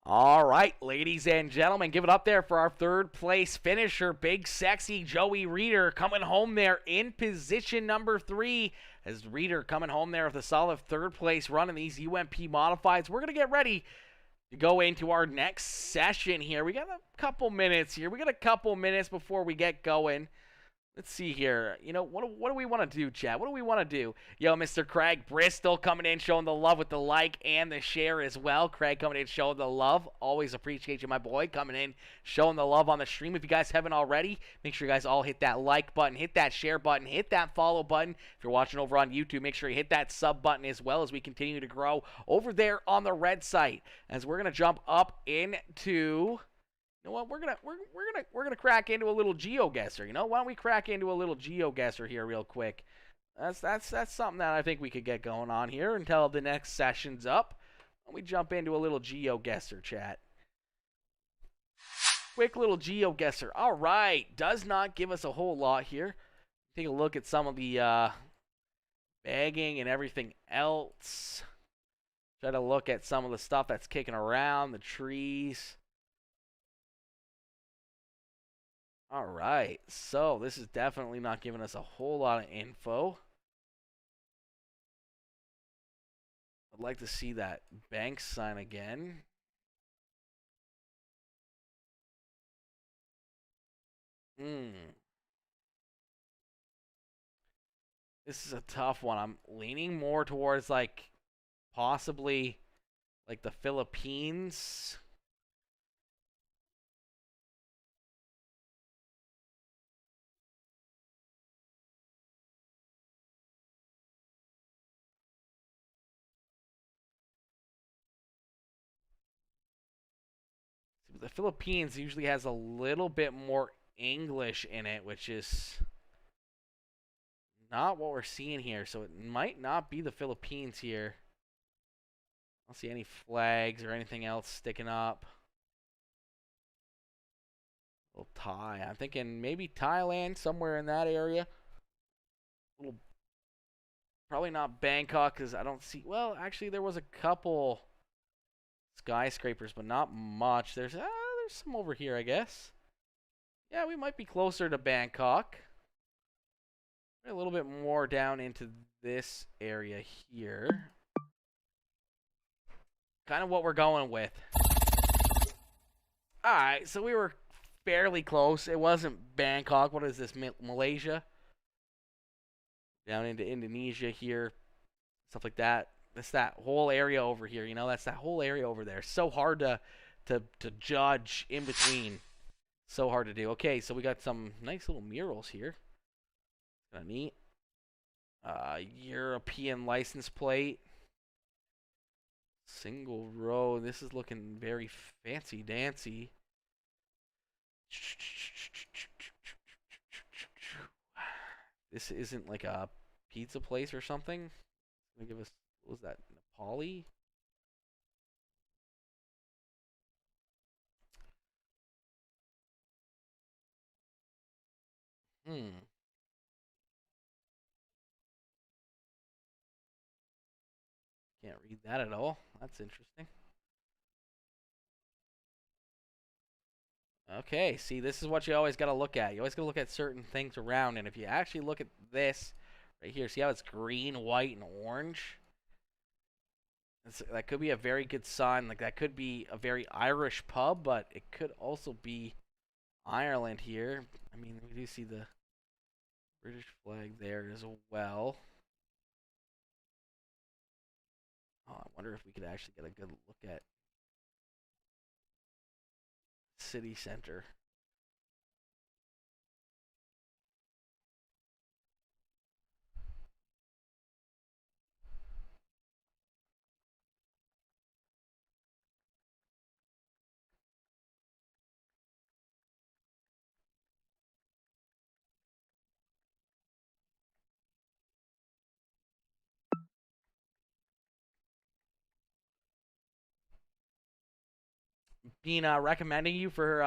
All right, ladies and gentlemen, give it up there for our 3rd place finisher, big sexy Joey Reeder, coming home there in position number 3. As Reeder coming home there with a solid 3rd place run in these UMP Modifieds. We're going to get ready to go into our next session here. We got a couple minutes here. We got a couple minutes before we get going. Let's see here. What do we want to do, chat? What do we want to do? Yo, Mr. Craig Bristol coming in, showing the love with the like and the share as well. Craig coming in, showing the love. Always appreciate you, my boy, coming in, showing the love on the stream. If you guys haven't already, make sure you guys all hit that like button, hit that share button, hit that follow button. If you're watching over on YouTube, make sure you hit that sub button as well as we continue to grow over there on the red site. As we're gonna jump up into... You know what? We're gonna crack into a little GeoGuessr. Why don't we crack into a little GeoGuessr here real quick? That's something that I think we could get going on here until the next session's up. Why don't we jump into a little GeoGuessr, chat? Quick little GeoGuessr. All right, does not give us a whole lot here. Take a look at some of the bagging and everything else. Try to look at some of the stuff that's kicking around, the trees. All right, so this is definitely not giving us a whole lot of info. I'd like to see that bank sign again. This is a tough one. I'm leaning more towards possibly the Philippines. The Philippines usually has a little bit more English in it, which is not what we're seeing here. So it might not be the Philippines here. I don't see any flags or anything else sticking up. Little Thai. I'm thinking maybe Thailand, somewhere in that area. Probably not Bangkok, because I don't see... Well, actually, there was a couple skyscrapers, but not much. There's some over here, I guess. Yeah, we might be closer to Bangkok. A little bit more down into this area here. Kind of what we're going with. Alright, so we were fairly close. It wasn't Bangkok. What is this, Malaysia? Down into Indonesia here. Stuff like that. That's that whole area over here, you know? That's that whole area over there. So hard to judge in between. So hard to do. Okay, so we got some nice little murals here. Kind of neat. European license plate. Single row. This is looking very fancy dancy. This isn't like a pizza place or something. Gonna give us, what was that, Nepali? Can't read that at all. That's interesting. Okay, see, this is what you always got to look at. You always got to look at certain things around, and if you actually look at this right here, see how it's green, white, and orange? That could be a very good sign. Like, that could be a very Irish pub, but it could also be Ireland here. I mean, we do see the British flag there as well. Oh, I wonder if we could actually get a good look at city center. Being recommending you for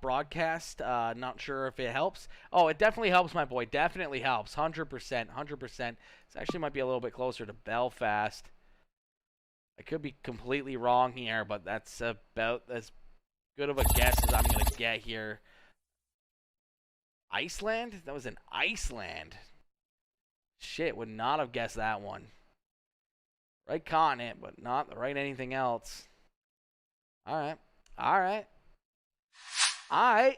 broadcast. Not sure if it helps. Oh, it definitely helps, my boy. Definitely helps. 100%. 100%. This actually might be a little bit closer to Belfast. I could be completely wrong here, but that's about as good of a guess as I'm going to get here. Iceland? That was in Iceland. Shit, would not have guessed that one. Right continent, but not the right anything else. Alright. Alright. Alright.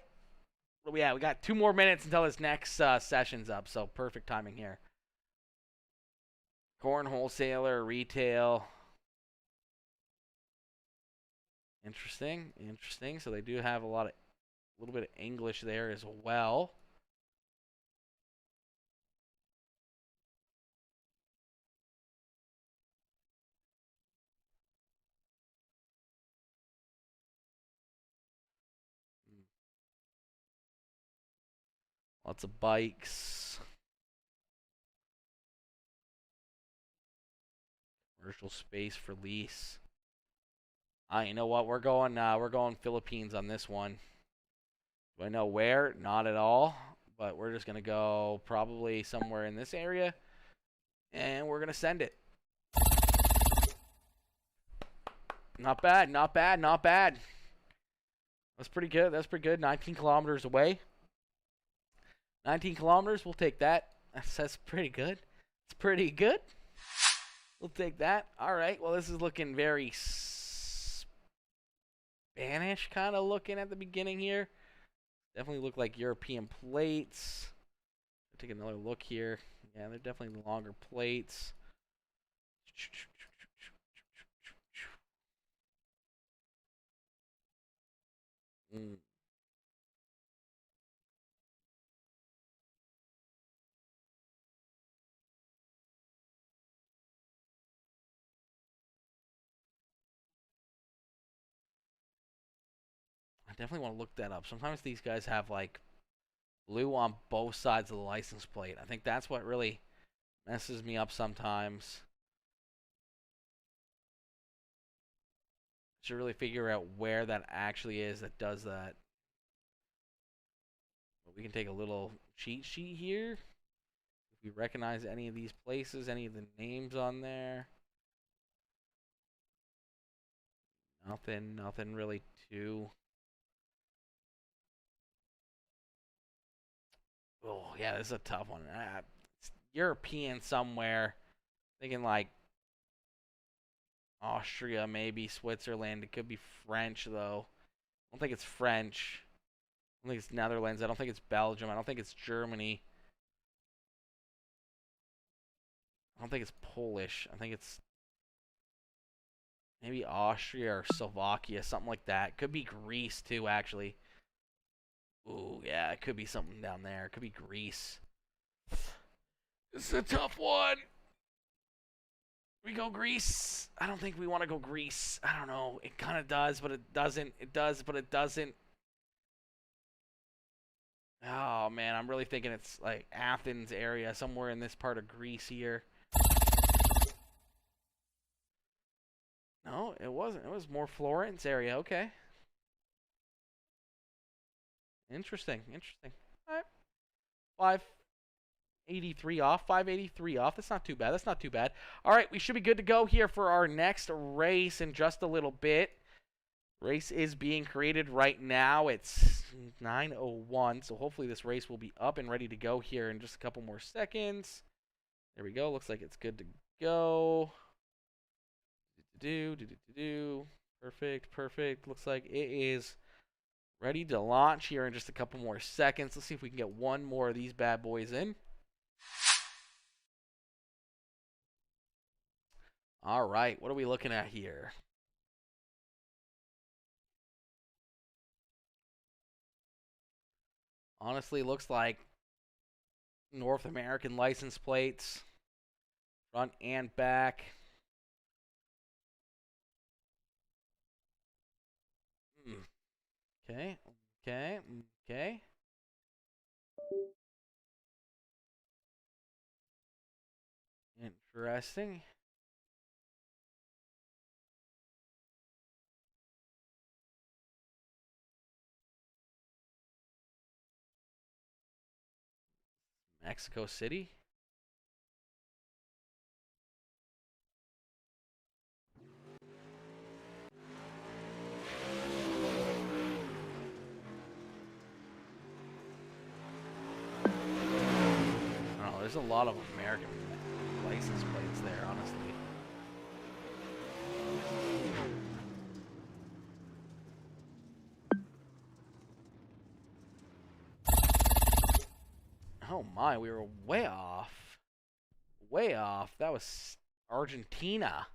What we at? We got 2 more minutes until this next session's up, so perfect timing here. Corn wholesaler, retail. Interesting. Interesting. So they do have a little bit of English there as well. Lots of bikes. Commercial space for lease. You know what? We're going Philippines on this one. Do I know where? Not at all. But we're just gonna go probably somewhere in this area, and we're gonna send it. Not bad. Not bad. Not bad. That's pretty good. That's pretty good. 19 kilometers away. 19 kilometers. We'll take that. That's pretty good. It's pretty good. We'll take that. All right. Well, this is looking very Spanish kind of looking at the beginning here. Definitely look like European plates. Take another look here. Yeah, they're definitely longer plates. I definitely want to look that up. Sometimes these guys have like blue on both sides of the license plate. I think that's what really messes me up sometimes. Should really figure out where that actually is that does that. But we can take a little cheat sheet here. If we recognize any of these places, any of the names on there. Nothing really too. Oh, yeah, this is a tough one. European somewhere. Thinking like Austria, maybe Switzerland. It could be French, though. I don't think it's French. I don't think it's Netherlands. I don't think it's Belgium. I don't think it's Germany. I don't think it's Polish. I think it's maybe Austria or Slovakia, something like that. Could be Greece, too, actually. Ooh, yeah, it could be something down there. It could be Greece. This is a tough one. We go Greece. I don't think we want to go Greece. I don't know. It kind of does, but it doesn't. It does, but it doesn't. Oh, man. I'm really thinking it's like Athens area, somewhere in this part of Greece here. No, it wasn't. It was more Florence area. Okay. Interesting. Interesting. All right. 583 off. 583 off. That's not too bad. That's not too bad. All right. We should be good to go here for our next race in just a little bit. Race is being created right now. It's 9:01. So hopefully this race will be up and ready to go here in just a couple more seconds. There we go. Looks like it's good to go. Perfect, perfect. Looks like it is ready to launch here in just a couple more seconds. Let's see if we can get one more of these bad boys in. All right, what are we looking at here? Honestly, looks like North American license plates, front and back. Okay, okay, okay. Interesting. Mexico City. Oh, there's a lot of American license plates there, honestly. Oh my, we were way off. Way off. That was Argentina.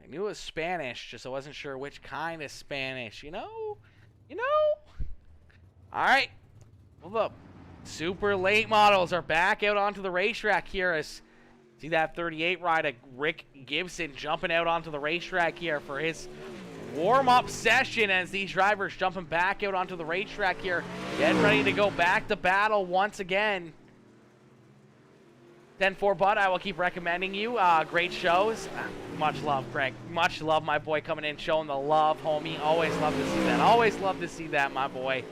I knew it was Spanish, just I wasn't sure which kind of Spanish, you know? You know? Alright. Well, the super late models are back out onto the racetrack here. As see that 38 ride of Rick Gibson jumping out onto the racetrack here for his warm-up session as these drivers jumping back out onto the racetrack here, getting ready to go back to battle once again. 10-4, bud. I will keep recommending you. Great shows. Much love, Craig. Much love, my boy, coming in, showing the love, homie. Always love to see that. Always love to see that, my boy.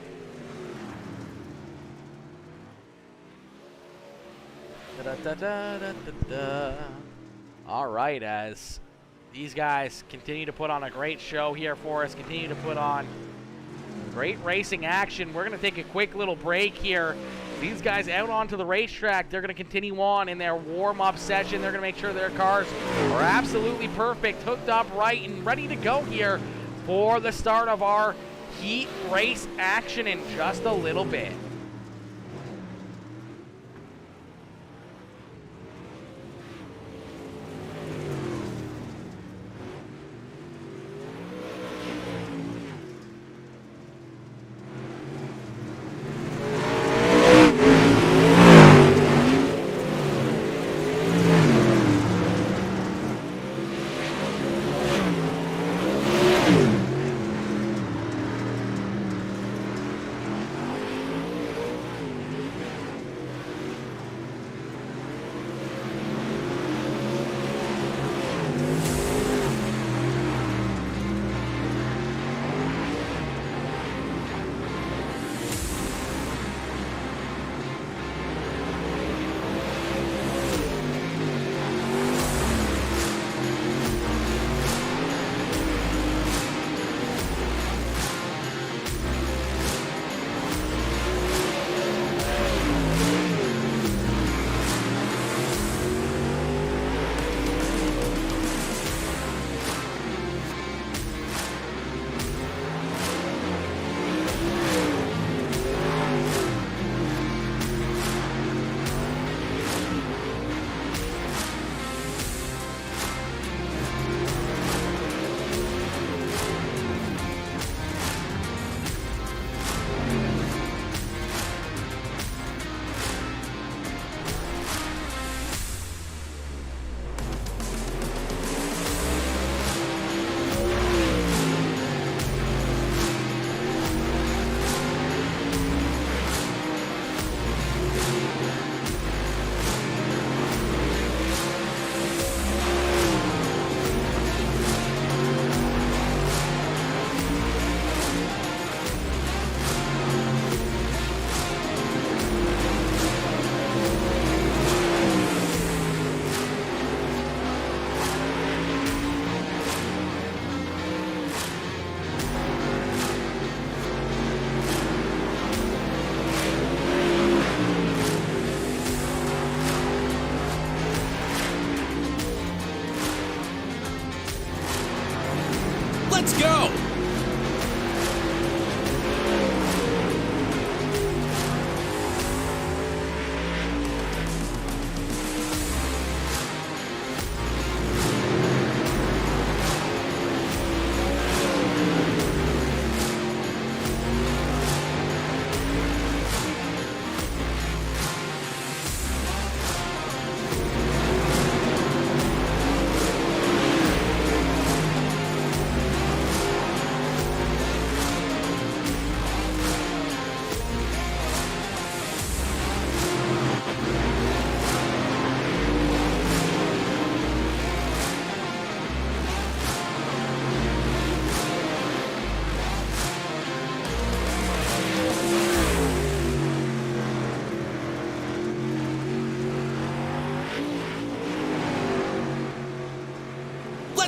All right, as these guys continue to put on a great show here for us, continue to put on great racing action. We're going to take a quick little break here. These guys out onto the racetrack, they're going to continue on in their warm-up session. They're going to make sure their cars are absolutely perfect, hooked up right, and ready to go here for the start of our heat race action in just a little bit.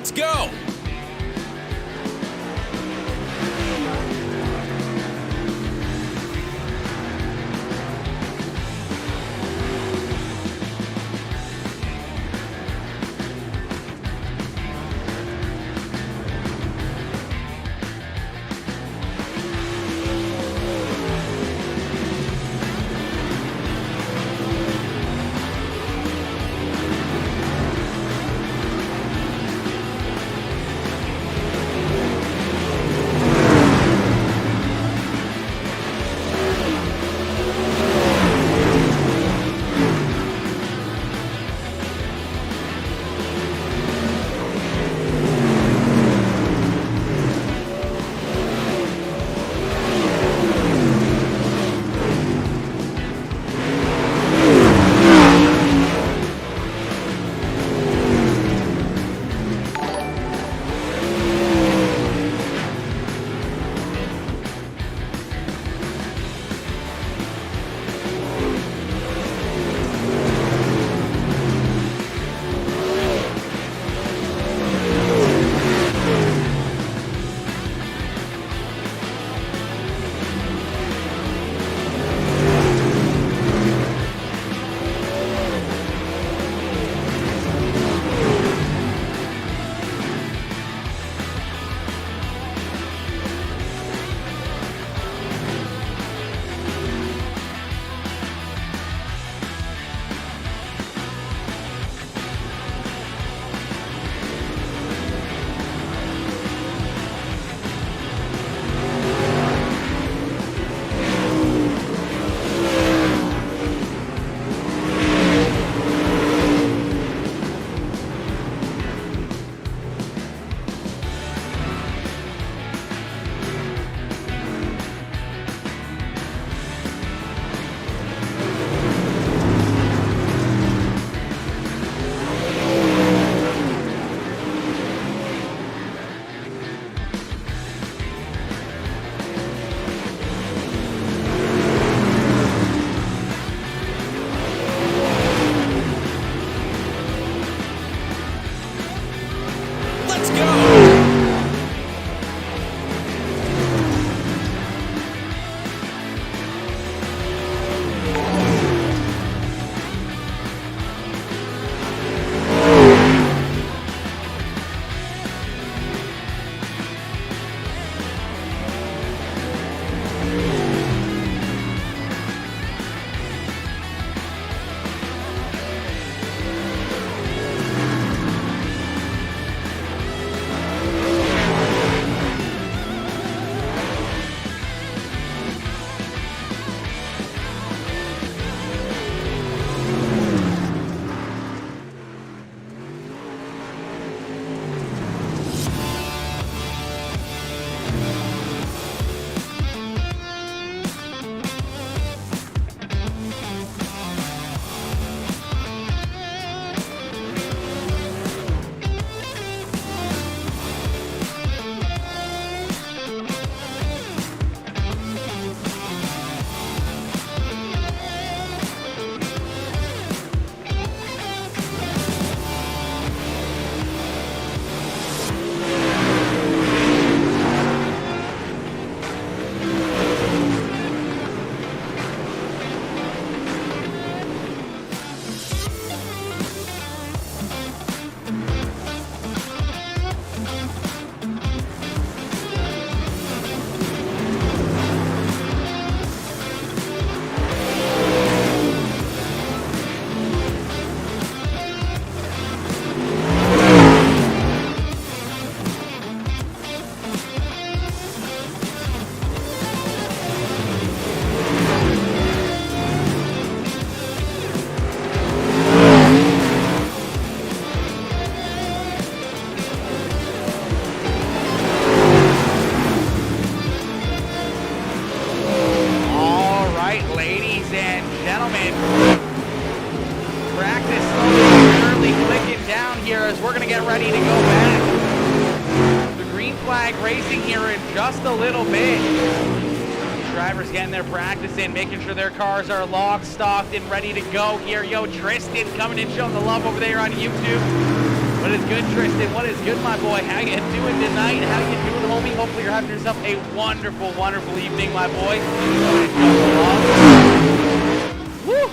Let's go! ready to go back. The green flag racing here in just a little bit. Drivers getting their practice in, making sure their cars are locked, stocked, and ready to go here. Yo, Tristan coming in, showing the love over there on YouTube. What is good, Tristan? What is good, my boy? How you doing tonight? How you doing, homie? Hopefully you're having yourself a wonderful, wonderful evening, my boy. Woo!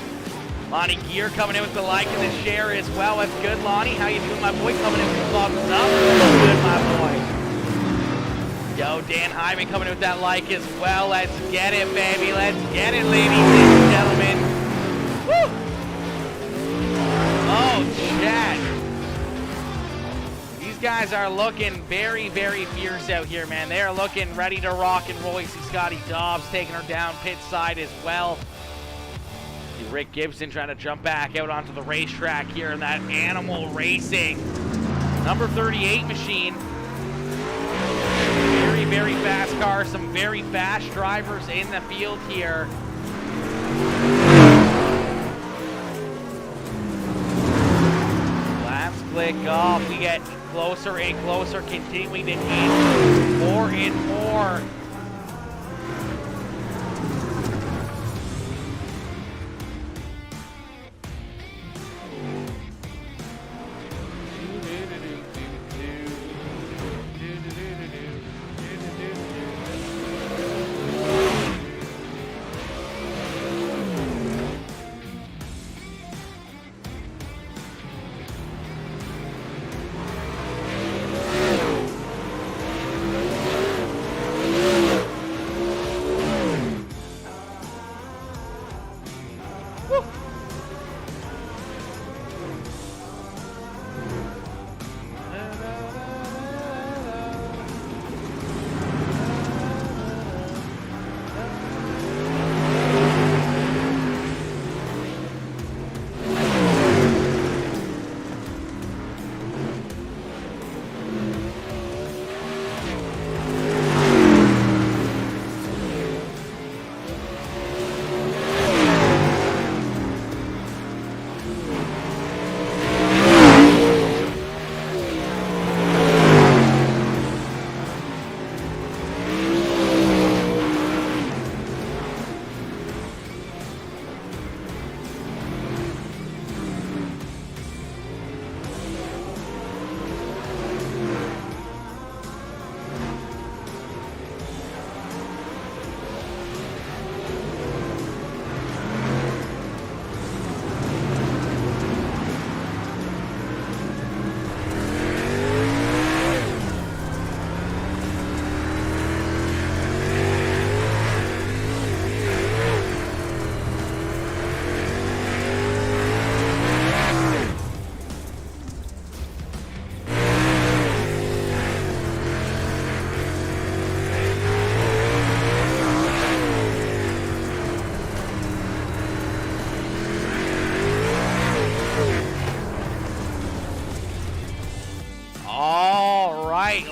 Lonnie Gear coming in with the like and the share as well. That's good, Lonnie. How you doing, my boy? Coming in with the thumbs up. Good, my boy. Yo, Dan Hyman coming in with that like as well. Let's get it, baby. Let's get it, ladies and gentlemen. Woo! Oh, chat. These guys are looking very, very fierce out here, man. They are looking ready to rock and roll. You see Scotty Dobbs taking her down pit side as well. See Rick Gibson trying to jump back out onto the racetrack here in that Animal Racing number 38 machine. Very, very fast car. Some very fast drivers in the field here. Laps click off. We get closer and closer, continuing to inch more and more.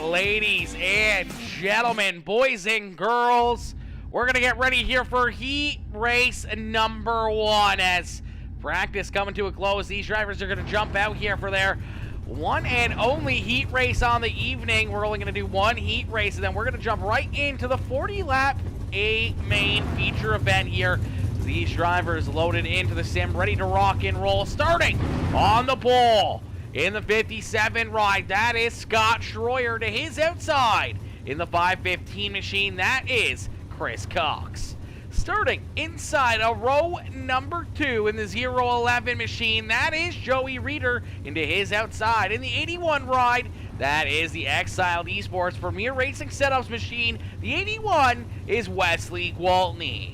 Ladies and gentlemen, boys and girls, we're going to get ready here for heat race number 1 as practice coming to a close. These drivers are going to jump out here for their one and only heat race on the evening. We're only going to do one heat race, and then we're going to jump right into the 40-lap A main feature event here. These drivers loaded into the sim, ready to rock and roll, starting on the pole. In the 57 ride, that is Scott Schroyer. To his outside, in the 515 machine, that is Chris Cox. Starting inside a row number 2 in the 011 machine, that is Joey Reeder. Into his outside, in the 81 ride, that is the Exiled Esports Premier Racing Setups machine. The 81 is Wesley Gwaltney.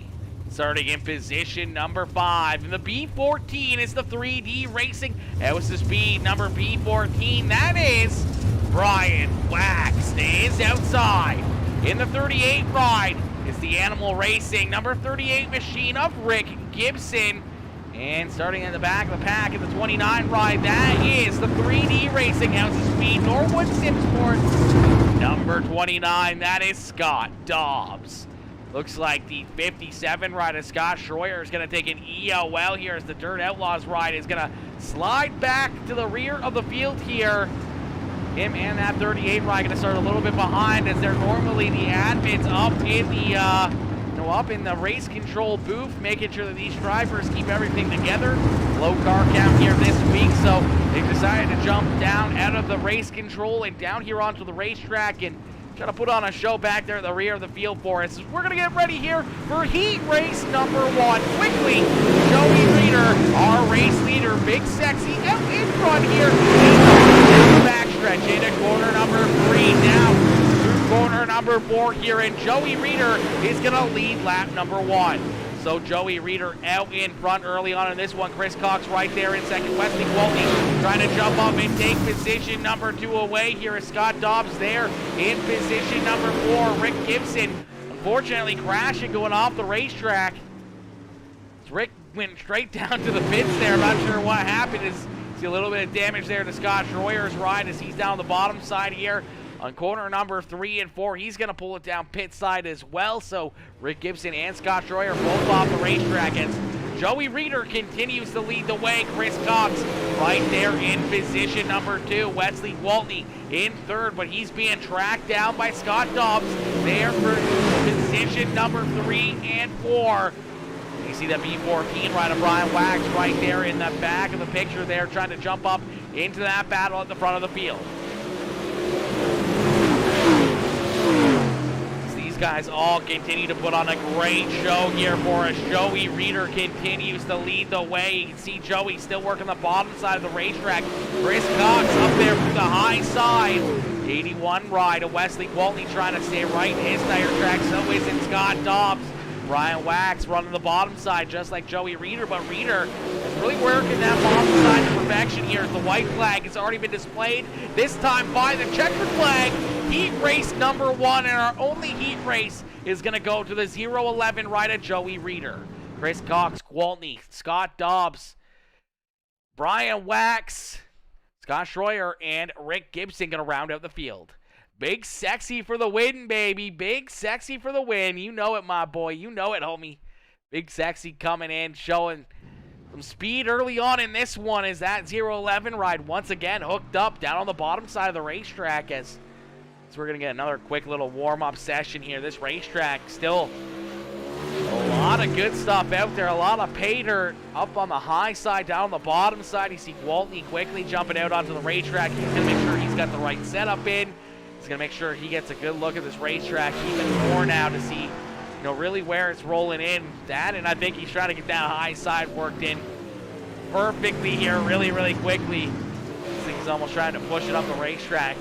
Starting in position number 5. In the B14 is the 3D Racing House of Speed number B14. That is Brian Wax. Is outside. In the 38 ride is the Animal Racing number 38 machine of Rick Gibson. And starting in the back of the pack in the 29 ride, that is the 3D Racing House of Speed Norwood Simsport number 29. That is Scott Dobbs. Looks like the 57 ride of Scott Schroyer is going to take an EOL here as the Dirt Outlaws ride is going to slide back to the rear of the field here. Him and that 38 ride going to start a little bit behind as they're normally the admins up in the up in the race control booth, making sure that these drivers keep everything together. Low car count here this week, so they've decided to jump down out of the race control and down here onto the racetrack and try to put on a show back there at the rear of the field for us. We're going to get ready here for heat race number 1. Quickly, Joey Reeder, our race leader, Big Sexy, out in front here. Backstretch into corner number 3 now. Corner number 4 here, and Joey Reeder is going to lead lap number 1. So Joey Reeder out in front early on in this one. Chris Cox right there in second. Wesley Waltney trying to jump up and take position number 2 away. Here is Scott Dobbs there in position number 4. Rick Gibson unfortunately crashing going off the racetrack. Rick went straight down to the pits there. I'm not sure what happened. See a little bit of damage there to Scott Schroyer's ride as he's down the bottom side here. On corner number 3 and 4, he's going to pull it down pit side as well. So Rick Gibson and Scott Schroyer both off the racetrack as Joey Reeder continues to lead the way. Chris Cox right there in position number 2. Wesley Waltney in third, but he's being tracked down by Scott Dobbs there for position number 3 and 4. You see that B14 rider Brian Wax right there in the back of the picture there, trying to jump up into that battle at the front of the field. These guys all continue to put on a great show here for us. Joey Reeder continues to lead the way. You can see Joey still working the bottom side of the racetrack. Chris Cox up there through the high side. 81 ride of Wesley Waltney trying to stay right in his tire track. So is Scott Dobbs. Brian Wax running the bottom side just like Joey Reeder, but Reeder is really working that bottom side to perfection here as the white flag has already been displayed, this time by the checkered flag. Heat race number 1, and our only heat race is going to go to the 0-11 ride of Joey Reeder. Chris Cox, Waltney, Scott Dobbs, Brian Wax, Scott Schroyer, and Rick Gibson going to round out the field. Big Sexy for the win, baby. Big Sexy for the win. You know it, my boy. You know it, homie. Big Sexy coming in, showing some speed early on in this one as that 0-11 ride once again hooked up down on the bottom side of the racetrack as we're going to get another quick little warm-up session here. This racetrack still a lot of good stuff out there. A lot of pay dirt up on the high side, down on the bottom side. You see Waltney quickly jumping out onto the racetrack. He's going to make sure he's got the right setup in. He's going to make sure he gets a good look at this racetrack even more now to see, really where it's rolling in. And I think he's trying to get that high side worked in perfectly here really, really quickly. I think he's almost trying to push it up the racetrack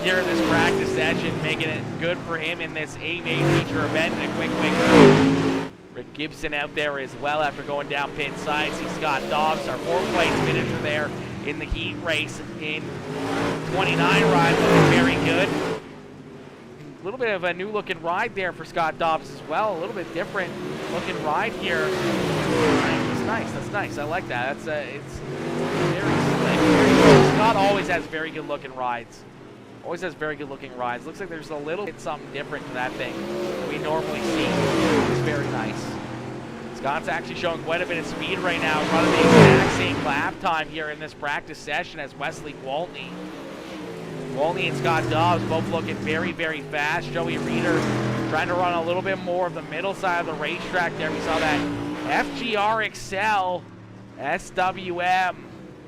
here in this practice session, making it good for him in this 8-day feature event. And a quick Rick Gibson out there as well after going down pit side. See Scott Dobbs, our 4th place finisher there in the heat race in 29 ride, looking very good. A little bit of a new looking ride there for Scott Dobbs as well. A little bit different looking ride here. That's nice. That's nice. I like that. It's very slick. Scott always has very good looking rides. Always has very good looking rides. Looks like there's a little bit something different to that thing we normally see. It's very nice. Scott's actually showing quite a bit of speed right now, running the exact same lap time here in this practice session as Wesley Waltney. Waltney and Scott Dobbs both looking very, very fast. Joey Reeder trying to run a little bit more of the middle side of the racetrack there. We saw that FGR Excel SWM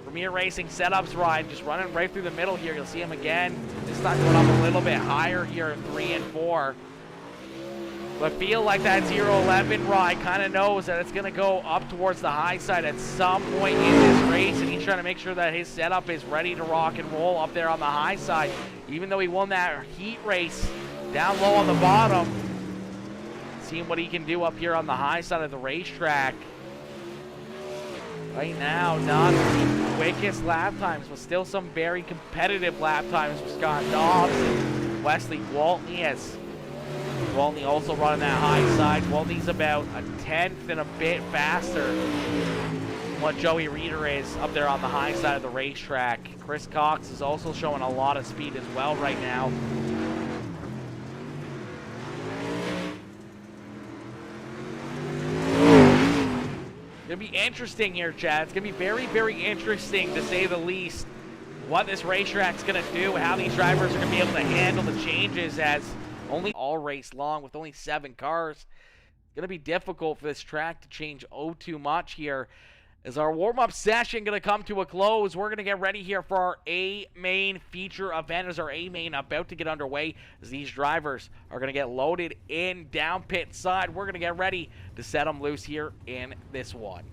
Premier Racing Setups ride just running right through the middle here. You'll see him again. This time going up a little bit higher here in 3 and 4. But feel like that 0-11 ride kind of knows that it's going to go up towards the high side at some point in this race, and he's trying to make sure that his setup is ready to rock and roll up there on the high side. Even though he won that heat race down low on the bottom, seeing what he can do up here on the high side of the racetrack. Right now, not the quickest lap times, but still some very competitive lap times for Scott Dobbs and Wesley Waltney, as Waltney also running that high side. Waltney's about a 10th and a bit faster than what Joey Reeder is up there on the high side of the racetrack. Chris Cox is also showing a lot of speed as well right now. It's going to be interesting here, Chad. It's going to be very, very interesting, to say the least, what this racetrack's going to do, how these drivers are going to be able to handle the changes, as only all race long with only 7 cars. It's going to be difficult for this track to change too much here. As our warm-up session going to come to a close, we're going to get ready here for our A-Main feature event as our A-Main about to get underway as these drivers are going to get loaded in down pit side. We're going to get ready to set them loose here in this one.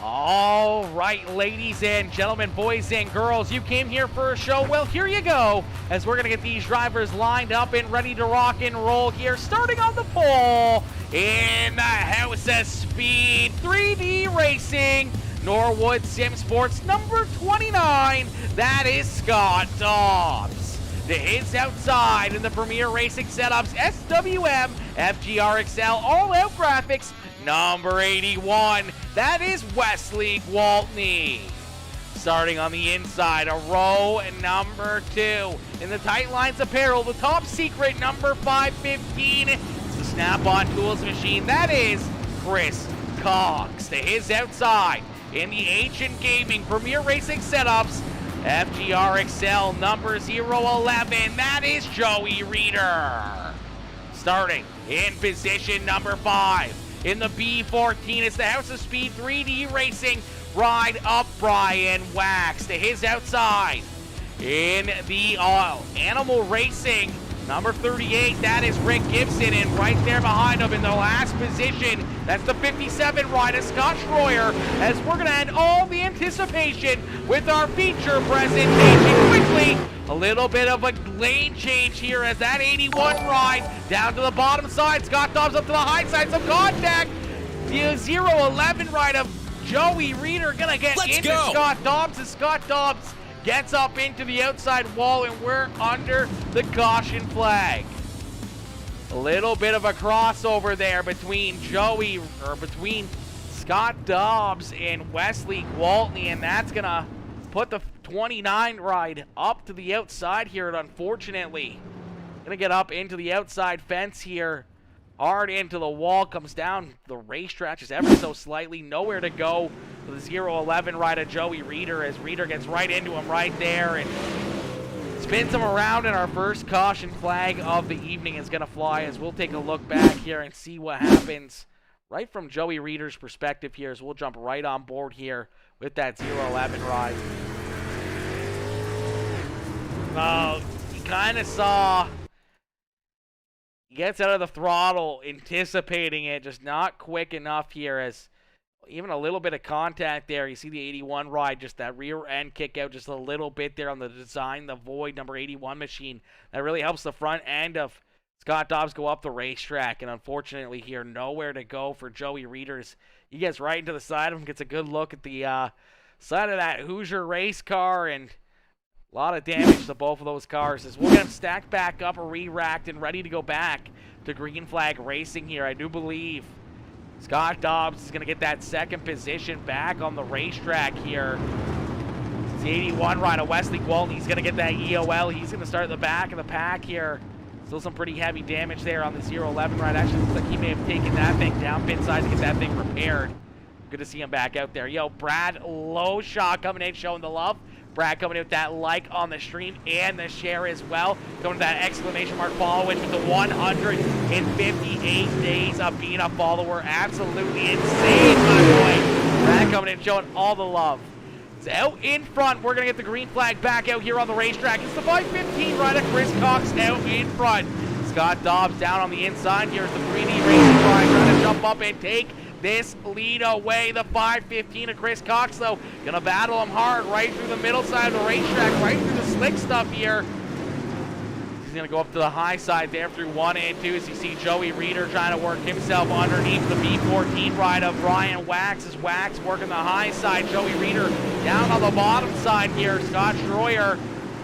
All right, ladies and gentlemen, boys and girls, you came here for a show. Well, here you go, as we're going to get these drivers lined up and ready to rock and roll here. Starting on the pole in the House of Speed 3D Racing, Norwood Sim Sports number 29, that is Scott Dobbs. To his outside in the Premier Racing Setups, SWM, FGRXL, all-out graphics, number 81, that is Wesley Gwaltney. Starting on the inside, a row number 2. In the Tight Lines Apparel, the top secret number 515. It's the Snap-on Tools machine, that is Chris Cox. To his outside, in the Ancient Gaming Premier Racing Setups, FGRXL number 011, that is Joey Reeder. Starting in position number 5. In the B14, it's the House of Speed 3D Racing, Ride Up Brian Wax. To his outside. In the Animal Racing, number 38, that is Rick Gibson. And right there behind him in the last position, that's the 57 rider, Scott Schroyer, as we're going to end all the anticipation with our feature presentation. Quickly, a little bit of a lane change here as that 81 ride down to the bottom side. Scott Dobbs up to the high side, some contact. The 011 ride of Joey Reeder going to get into Scott Dobbs, as Scott Dobbs gets up into the outside wall, and we're under the caution flag. A little bit of a crossover there between between Scott Dobbs and Wesley Gwaltney, and that's going to put the 29 ride up to the outside here, and unfortunately, going to get up into the outside fence here. Hard into the wall, comes down the racetrack just ever so slightly. Nowhere to go for the 011 ride of Joey Reeder, as Reeder gets right into him right there and spins him around, and our first caution flag of the evening is going to fly as we'll take a look back here and see what happens right from Joey Reeder's perspective here, as we'll jump right on board here with that 011 ride. Well, you kind of saw he gets out of the throttle, anticipating it, just not quick enough here, as even a little bit of contact there. You see the 81 ride, just that rear end kick out just a little bit there on the design, the Void number 81 machine. That really helps the front end of Scott Dobbs go up the racetrack, and unfortunately here, nowhere to go for Joey Reeders. He gets right into the side of him, gets a good look at the side of that Hoosier race car, and a lot of damage to both of those cars as we'll get them stacked back up, re-racked, and ready to go back to green flag racing here. I do believe Scott Dobbs is going to get that second position back on the racetrack here. It's the 81 ride of Wesley Gwaltney. He's going to get that EOL. He's going to start at the back of the pack here. Still some pretty heavy damage there on the 011 ride. Actually, looks like he may have taken that thing down pit side to get that thing repaired. Good to see him back out there. Yo, Brad Lowshaw coming in, showing the love. Brad coming in with that like on the stream and the share as well. Going to that exclamation mark following with the 158 days of being a follower. Absolutely insane, my boy. Brad coming in, showing all the love. It's out in front. We're going to get the green flag back out here on the racetrack. It's the 515 rider, Chris Cox out in front. Scott Dobbs down on the inside. Here's the 3D racing ride, trying to jump up and take this lead away. The 515 of Chris Cox, though, gonna battle him hard right through the middle side of the racetrack, right through the slick stuff here. He's gonna go up to the high side there through 1 and 2 as you see Joey Reeder trying to work himself underneath the B14 ride of Brian Wax, as Wax working the high side. Joey Reeder down on the bottom side here. Scott Schroyer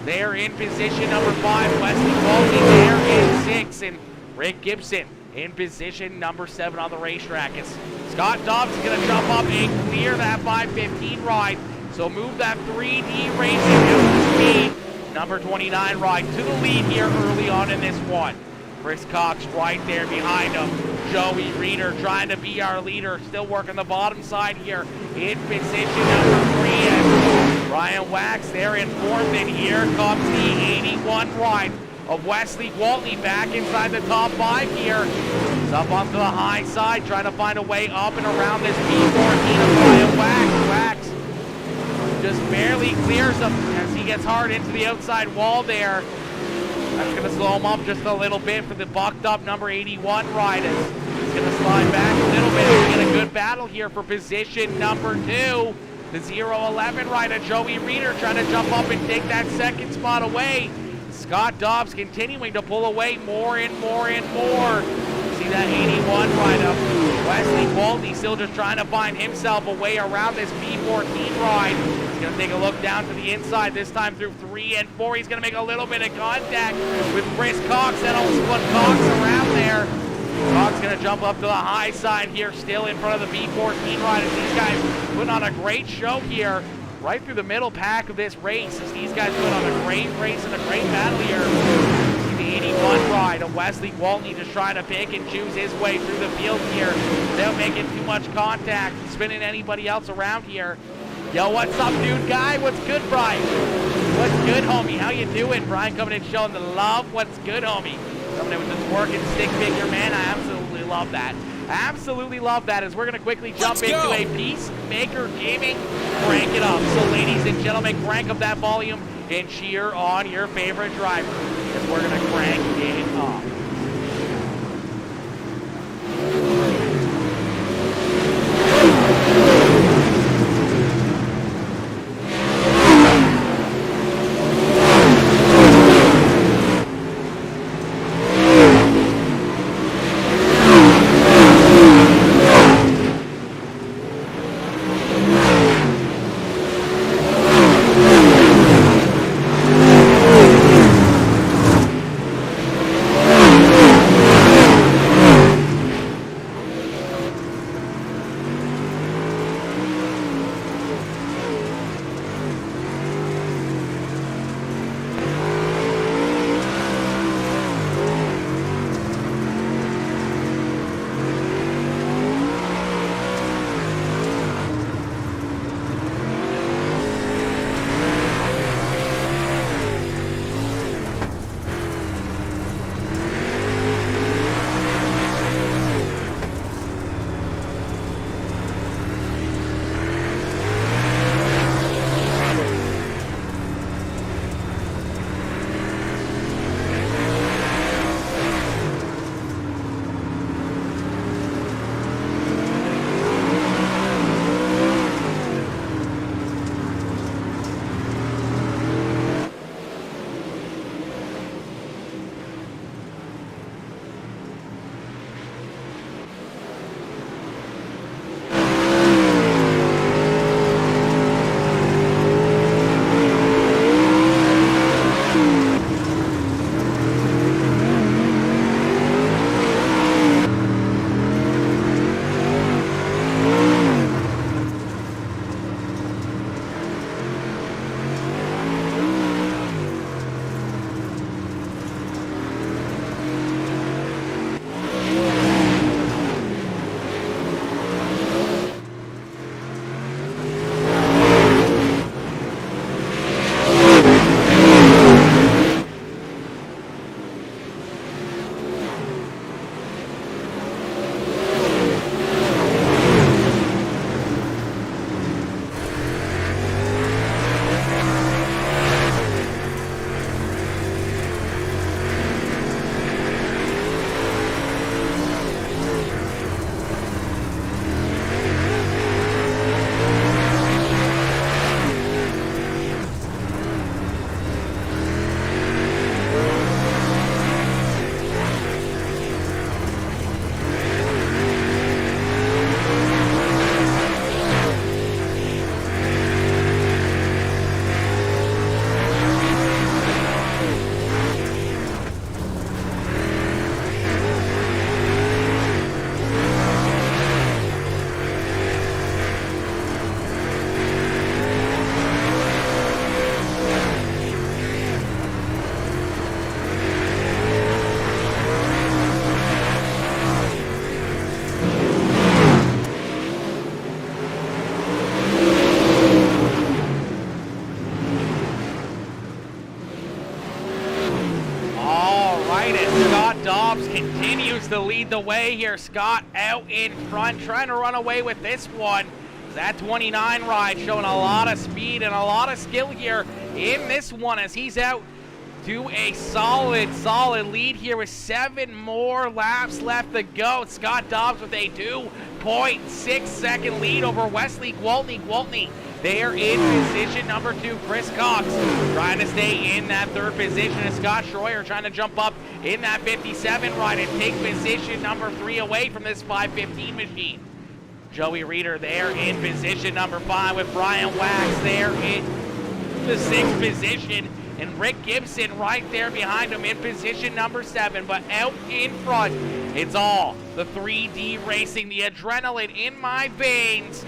there in position number 5. Wesley Gwaltney there in 6, and Rick Gibson in position number 7 on the racetrack. It's Scott Dobbs is going to jump up and clear that 515 ride. So move that 3D racing speed number 29 ride to the lead here early on in this one. Chris Cox right there behind him. Joey Reeder trying to be our leader. Still working the bottom side here in position number 3. And Ryan Wax there in fourth, and here comes the 81 ride of Wesley Waltney back inside the top 5 here. He's up onto the high side, trying to find a way up and around this P14 of Ryan Wax. Wax just barely clears him as he gets hard into the outside wall there. That's going to slow him up just a little bit for the bucked up number 81 ride. He's going to slide back a little bit and get a good battle here for position number 2. The 011 rider, Joey Reeder, trying to jump up and take that second spot away. Scott Dobbs continuing to pull away more and more and more. See that 81 rider. Wesley Waltney still just trying to find himself a way around this B14 ride. He's going to take a look down to the inside, this time through 3 and 4. He's going to make a little bit of contact with Chris Cox. That'll split Cox around there. Cox going to jump up to the high side here, still in front of the B14 ride. As these guys putting on a great show here, right through the middle pack of this race. As these guys put on a great race and a great battle here. The 81 ride of Wesley Waltney just trying to pick and choose his way through the field here without making too much contact, spinning anybody else around here. Yo, what's up, dude guy? What's good, Brian? What's good, homie? How you doing? Brian coming in showing the love. What's good, homie? Coming in with this working stick figure, man. I absolutely love that. Absolutely love that, as we're going to quickly jump into a Peacemaker Gaming Crank It Up. So ladies and gentlemen, crank up that volume and cheer on your favorite driver, as we're going to crank it up. right, and Scott Dobbs continues to lead the way here. Scott out in front, trying to run away with this one. That 29 ride showing a lot of speed and a lot of skill here in this one as he's out to a solid lead here with 7 more laps left to go. Scott Dobbs with a 2.6 second lead over Wesley Gwaltney. Gwaltney there in position number 2. Chris Cox trying to stay in that 3rd position, and Scott Schroyer trying to jump up in that 57 ride and take position number 3 away from this 515 machine. Joey Reeder there in position number 5 with Brian Wax there in the 6th position, and Rick Gibson right there behind him in position number 7. But out in front, it's all the 3D racing, the adrenaline in my veins.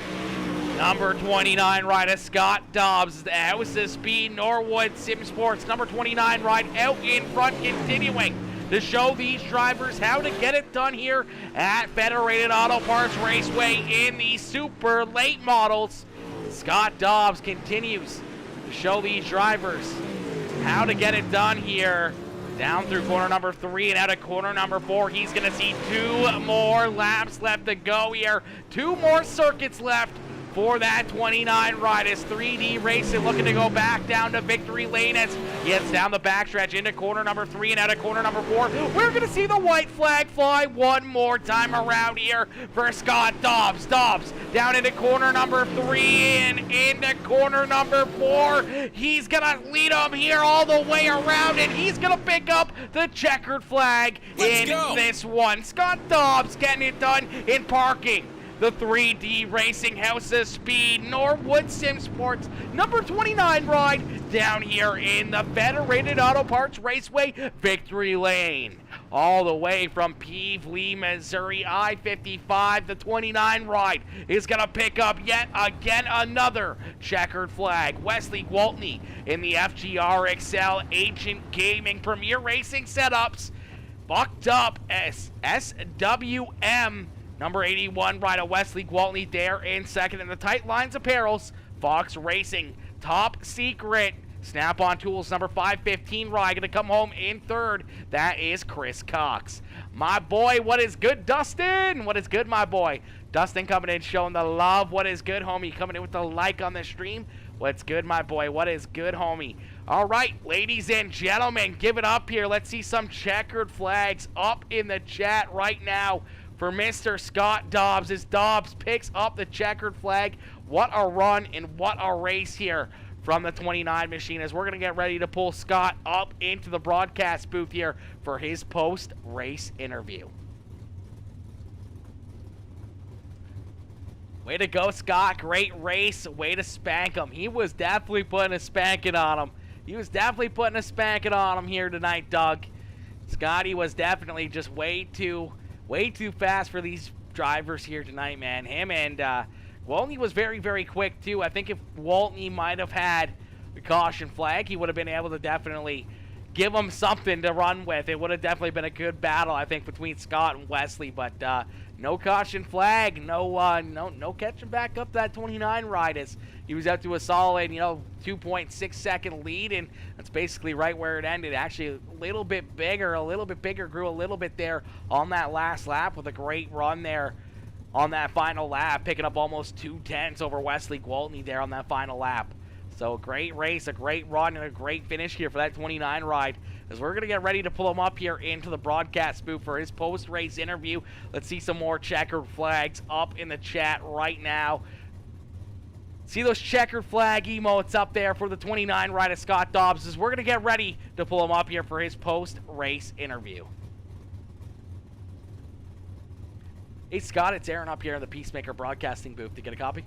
Number 29 rider Scott Dobbs, the House of Speed Norwood Sim Sports. Number 29 ride out in front, continuing to show these drivers how to get it done here at Federated Auto Parts Raceway in the super late models. Scott Dobbs continues to show these drivers how to get it done here down through corner number 3 and out of corner number 4. He's going to see 2 more laps left to go here. 2 more circuits left for that 29 ride as 3D Racing looking to go back down to victory lane as he heads down the backstretch into corner number 3 and out of corner number 4. We're going to see the white flag fly one more time around here for Scott Dobbs. Dobbs down into corner number 3 and into corner number 4. He's going to lead him here all the way around, and he's going to pick up the checkered flag in this one. Scott Dobbs getting it done in parking the 3D Racing House of Speed Norwood Sim Sports number 29 ride down here in the Federated Auto Parts Raceway victory lane. All the way from Peevely, Missouri, I-55, the 29 ride is going to pick up yet again another checkered flag. Wesley Gwaltney in the FGR Excel Ancient Gaming Premier Racing Setups. Bucked up as SWM. Number 81 rider Wesley Gwaltney there in second. In the tight lines apparels, Fox Racing, Top Secret, Snap-on Tools, number 515 ride, gonna come home in 3rd. That is Chris Cox. My boy, what is good, Dustin? What is good, my boy? Dustin coming in, showing the love. What is good, homie? Coming in with the like on the stream. What's good, my boy? What is good, homie? All right, ladies and gentlemen, give it up here. Let's see some checkered flags up in the chat right now for Mr. Scott Dobbs as Dobbs picks up the checkered flag. What a run and what a race here from the 29 machine as we're going to get ready to pull Scott up into the broadcast booth here for his post-race interview. Way to go, Scott. Great race. Way to spank him. He was definitely putting a spanking on him. He was definitely putting a spanking on him here tonight, Doug. Scotty was definitely just way too fast for these drivers here tonight, man. Him and Gwaltney was very, very quick, too. I think if Gwaltney might have had the caution flag, he would have been able to definitely give him something to run with. It would have definitely been a good battle, I think, between Scott and Wesley, but no caution flag, no catching back up that 29 ride as he was out to a solid, 2.6 second lead, and that's basically right where it ended. Actually, a little bit bigger, grew a little bit there on that last lap with a great run there on that final lap, picking up almost 2/10 over Wesley Gwaltney there on that final lap. So a great race, a great run, and a great finish here for that 29 ride as we're going to get ready to pull him up here into the broadcast booth for his post-race interview. Let's see some more checkered flags up in the chat right now. See those checkered flag emotes up there for the 29 rider Scott Dobbs as we're going to get ready to pull him up here for his post-race interview. Hey, Scott, it's Aaron up here in the Peacemaker broadcasting booth. To get a copy?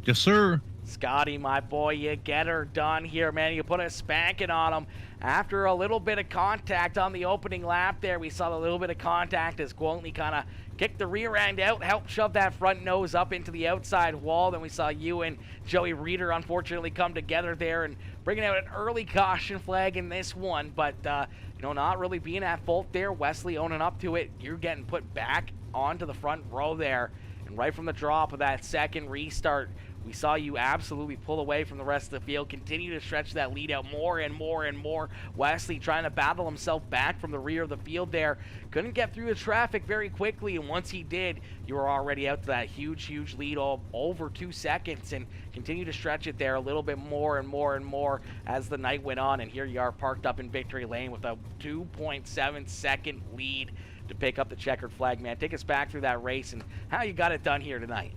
Yes, sir. Scotty, my boy, you get her done here, man. You put a spanking on him. After a little bit of contact on the opening lap there, we saw a little bit of contact as Gwaltney kind of kicked the rear end out, helped shove that front nose up into the outside wall. Then we saw you and Joey Reeder unfortunately come together there and bringing out an early caution flag in this one. But, not really being at fault there. Wesley owning up to it. You're getting put back onto the front row there. And right from the drop of that second restart, We saw you absolutely pull away from the rest of the field, continue to stretch that lead out more and more and more. Wesley trying to battle himself back from the rear of the field there. Couldn't get through the traffic very quickly, and once he did, you were already out to that huge lead, all over 2 seconds, and continue to stretch it there a little bit more and more and more as the night went on. And here you are parked up in victory lane with a 2.7 second lead to pick up the checkered flag, man. Take us back through that race and how you got it done here tonight.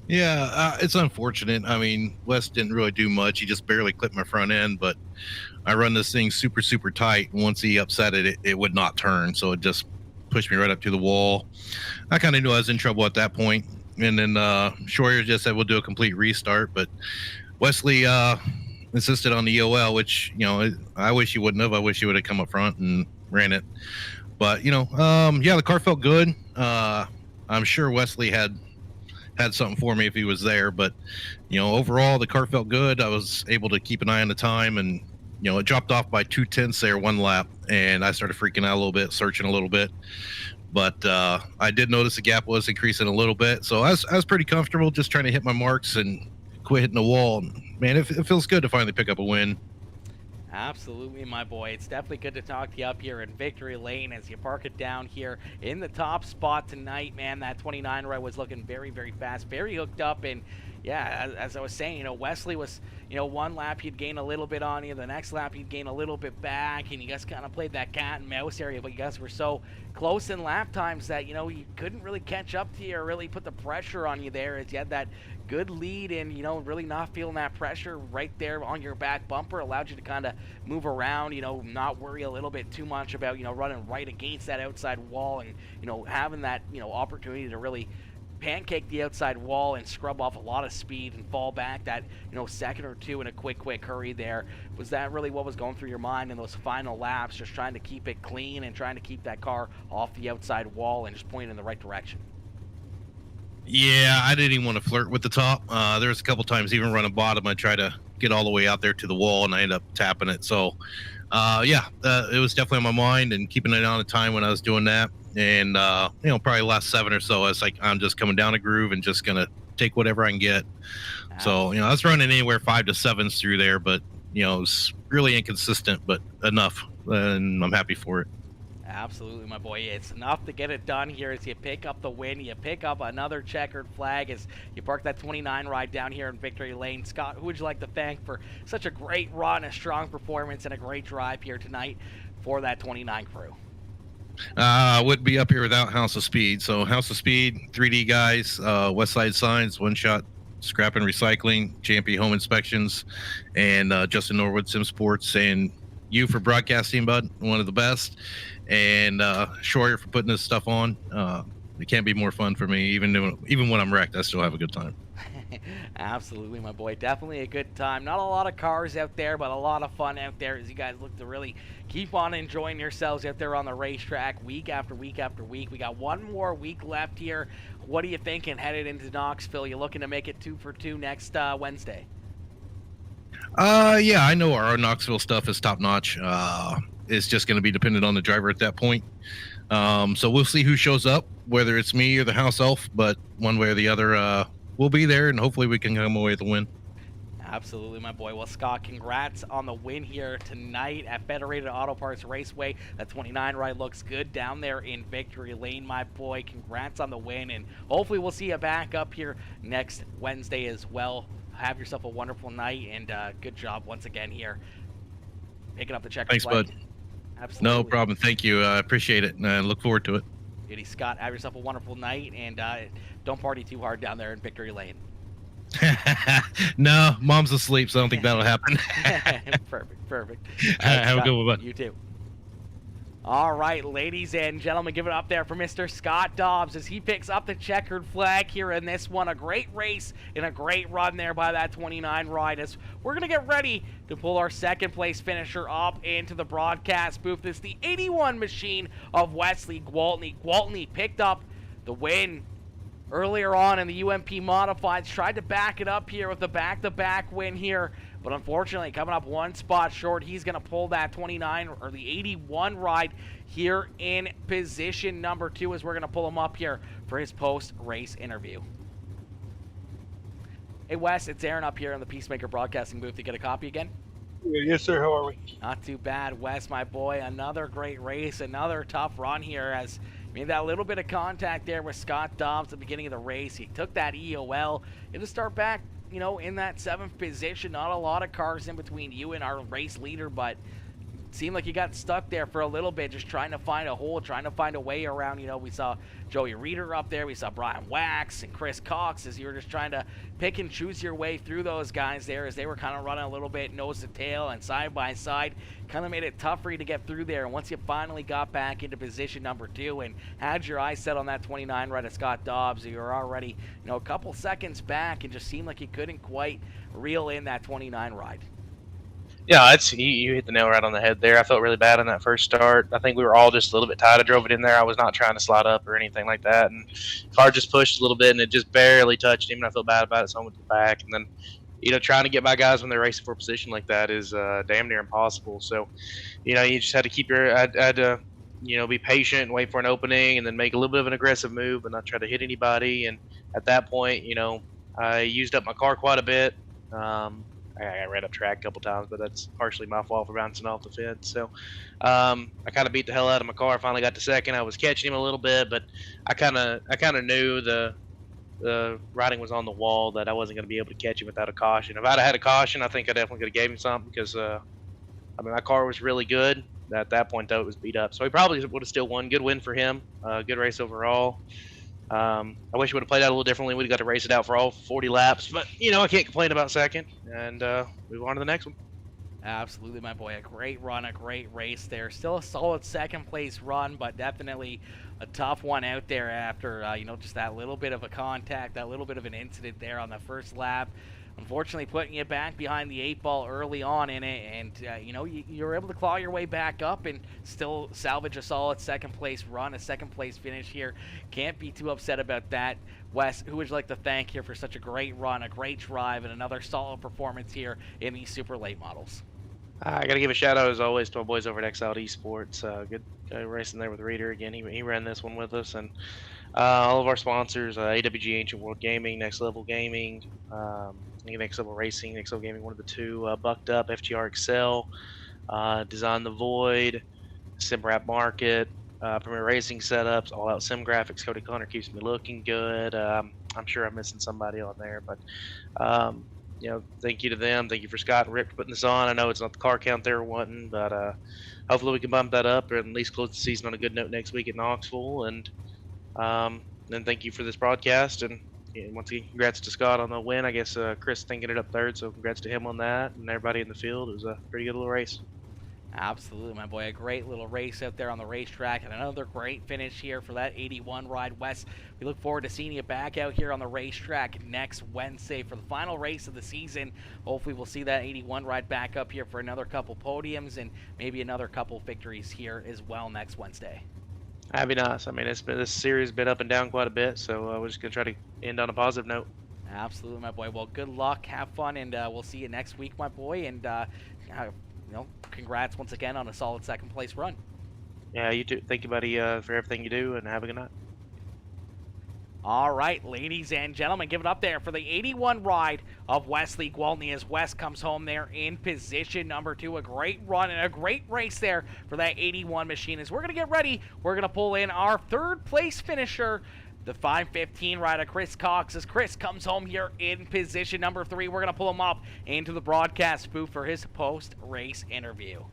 Yeah, it's unfortunate. I mean, Wes didn't really do much. He just barely clipped my front end, but I run this thing super, super tight. And once he upset it, it would not turn. So it just pushed me right up to the wall. I kind of knew I was in trouble at that point. And then Schroyer just said, we'll do a complete restart. But Wesley insisted on the EOL, which, you know, I wish he wouldn't have. I wish he would have come up front and ran it. But, you know, yeah, the car felt good. I'm sure Wesley had something for me if he was there, but you know, overall the car felt good. I was able to keep an eye on the time, and you know, it dropped off by 2/10 there one lap, and I started freaking out a little bit, searching a little bit. But I did notice the gap was increasing a little bit, so I was pretty comfortable just trying to hit my marks and quit hitting the wall. Man, it feels good to finally pick up a win. Absolutely, my boy. It's definitely good to talk to you up here in victory lane as you park it down here in the top spot tonight, man. That 29 ride was looking very, very fast, very hooked up. And yeah, as I was saying, you know, Wesley was, you know, one lap he'd gain a little bit on you, the next lap he'd gain a little bit back, and you guys kind of played that cat and mouse area, but you guys were so close in lap times that, you know, you couldn't really catch up to you or really put the pressure on you there as you had that good lead, and you know, really not feeling that pressure right there on your back bumper allowed you to kind of move around, you know, not worry a little bit too much about, you know, running right against that outside wall, and you know, having that, you know, opportunity to really pancake the outside wall and scrub off a lot of speed and fall back that, you know, second or two in a quick hurry there. Was that really what was going through your mind in those final laps, just trying to keep it clean and trying to keep that car off the outside wall and just pointing in the right direction? Yeah, I didn't even want to flirt with the top. There was a couple times even running bottom, I tried to get all the way out there to the wall, and I ended up tapping it. So, yeah, it was definitely on my mind and keeping it on the time when I was doing that. And, you know, probably last 7 or so, I was like, I'm just coming down a groove and just going to take whatever I can get. So, you know, I was running anywhere 5 to 7s through there, but, you know, it was really inconsistent, but enough. And I'm happy for it. Absolutely, my boy. It's enough to get it done here as you pick up the win. You pick up another checkered flag as you park that 29 ride down here in victory lane. Scott, who would you like to thank for such a great run, a strong performance, and a great drive here tonight for that 29 crew? I wouldn't be up here without House of Speed. So House of Speed, 3D guys, West Side Signs, One Shot Scrap and Recycling, Champion Home Inspections, and Justin Norwood Sim Sports, and you for broadcasting, bud, one of the best. And Schroyer for putting this stuff on. It can't be more fun for me. Even when I'm wrecked, I still have a good time. Absolutely, my boy. Definitely a good time. Not a lot of cars out there, but a lot of fun out there as you guys look to really keep on enjoying yourselves out there on the racetrack week after week after week. We got one more week left here. What are you thinking headed into Knoxville? You looking to make it 2 for 2 next Wednesday? Yeah, I know our Knoxville stuff is top notch. It's just going to be dependent on the driver at that point. So we'll see who shows up, whether it's me or the house elf, but one way or the other, we'll be there, and hopefully we can come away with the win. Absolutely, my boy. Well, Scott, congrats on the win here tonight at Federated Auto Parts Raceway. That 29 ride looks good down there in victory lane, my boy. Congrats on the win, and hopefully we'll see you back up here next Wednesday as well. Have yourself a wonderful night, and good job once again here picking up the checker Thanks, flag. bud. Absolutely. No problem. Thank you. I appreciate it, and I look forward to it. Beauty, Scott, have yourself a wonderful night, and don't party too hard down there in victory lane. No, mom's asleep, so I don't think that'll happen. Perfect. Have a good one, bud. You too. All right, ladies and gentlemen, give it up there for Mr. Scott Dobbs as he picks up the checkered flag here in this one. A great race and a great run there by that 29 ride as we're going to get ready to pull our second place finisher up into the broadcast booth. It's the 81 machine of Wesley Gwaltney. Gwaltney picked up the win earlier on in the UMP Modifieds, tried to back it up here with a back-to-back win here, but unfortunately coming up one spot short. He's going to pull that 29 or the 81 ride here in position number 2 as we're going to pull him up here for his post-race interview. Hey, Wes, it's Aaron up here in the Peacemaker Broadcasting booth. You get a copy again? Yes, sir. How are we? Not too bad, Wes, my boy. Another great race, another tough run here as made that little bit of contact there with Scott Dobbs at the beginning of the race. He took that EOL. You had to start back, in that 7th position. Not a lot of cars in between you and our race leader, but it seemed like you got stuck there for a little bit, just trying to find a hole, trying to find a way around. We saw Joey Reeder up there. We saw Brian Wax and Chris Cox as you were just trying to pick and choose your way through those guys there as they were kind of running a little bit nose to tail and side by side. Kind of made it tough for you to get through there. And once you finally got back into position number 2 and had your eyes set on that 29 right of Scott Dobbs, you were already, a couple seconds back and just seemed like you couldn't quite reel in that 29 ride. Yeah, you hit the nail right on the head there. I felt really bad on that first start. I think we were all just a little bit tight. I drove it in there. I was not trying to slide up or anything like that. And the car just pushed a little bit, and it just barely touched him, and I felt bad about it, so I went to the back. And then, trying to get by guys when they're racing for a position like that is damn near impossible. So, you just had to keep I had to, be patient and wait for an opening and then make a little bit of an aggressive move and not try to hit anybody. And at that point, I used up my car quite a bit. I ran up track a couple times, but that's partially my fault for bouncing off the fence. So I kind of beat the hell out of my car. Finally got to second. I was catching him a little bit, but I kind of knew the writing was on the wall that I wasn't going to be able to catch him without a caution. If I'd have had a caution, I think I definitely could have gave him something because my car was really good. At that point, though, it was beat up. So he probably would have still won. Good win for him. Good race overall. I wish we would have played out a little differently. We'd have got to race it out for all 40 laps. But, I can't complain about second. And move on to the next one. Absolutely, my boy. A great run, a great race there. Still a solid second-place run, but definitely a tough one out there after, just that little bit of a contact, that little bit of an incident there on the first lap. Unfortunately, putting you back behind the 8 ball early on in it, and you were able to claw your way back up and still salvage a solid second-place run, a second-place finish here. Can't be too upset about that. Wes, who would you like to thank here for such a great run, a great drive, and another solid performance here in these super late models? I got to give a shout out as always to my boys over at Exiled Esports. Good racing there with Reeder again. He ran this one with us, and all of our sponsors: AWG Ancient World Gaming, Next Level Gaming, Next Level Racing, Next Level Gaming, one of the two, Bucked Up, FGR Excel, Design the Void, SimWrap Market, Premier Racing Setups, All Out Sim Graphics. Cody Connor keeps me looking good. I'm sure I'm missing somebody on there, but thank you to them. Thank you for Scott and Rick for putting this on. I know it's not the car count they were wanting, but hopefully we can bump that up or at least close the season on a good note next week at Knoxville. And then thank you for this broadcast. And once again, congrats to Scott on the win. I guess Chris thinking it up third, so congrats to him on that and everybody in the field. It was a pretty good little race. Absolutely, my boy. A great little race out there on the racetrack and another great finish here for that 81 ride. Wes, we look forward to seeing you back out here on the racetrack next Wednesday for the final race of the season. Hopefully we'll see that 81 ride back up here for another couple podiums and maybe another couple victories here as well next Wednesday. That'd be nice. I mean, this series has been up and down quite a bit, so we're just going to try to end on a positive note. Absolutely, my boy. Well, good luck. Have fun, and we'll see you next week, my boy. And congrats once again on a solid second-place run. Yeah, you too. Thank you, buddy, for everything you do, and have a good night. All right, ladies and gentlemen, give it up there for the 81 ride of Wesley Gwaltney as Wes comes home there in position number 2. A great run and a great race there for that 81 machine. As we're going to get ready, we're going to pull in our third-place finisher, the 515 rider, Chris Cox, as Chris comes home here in position number 3. We're going to pull him up into the broadcast booth for his post-race interview.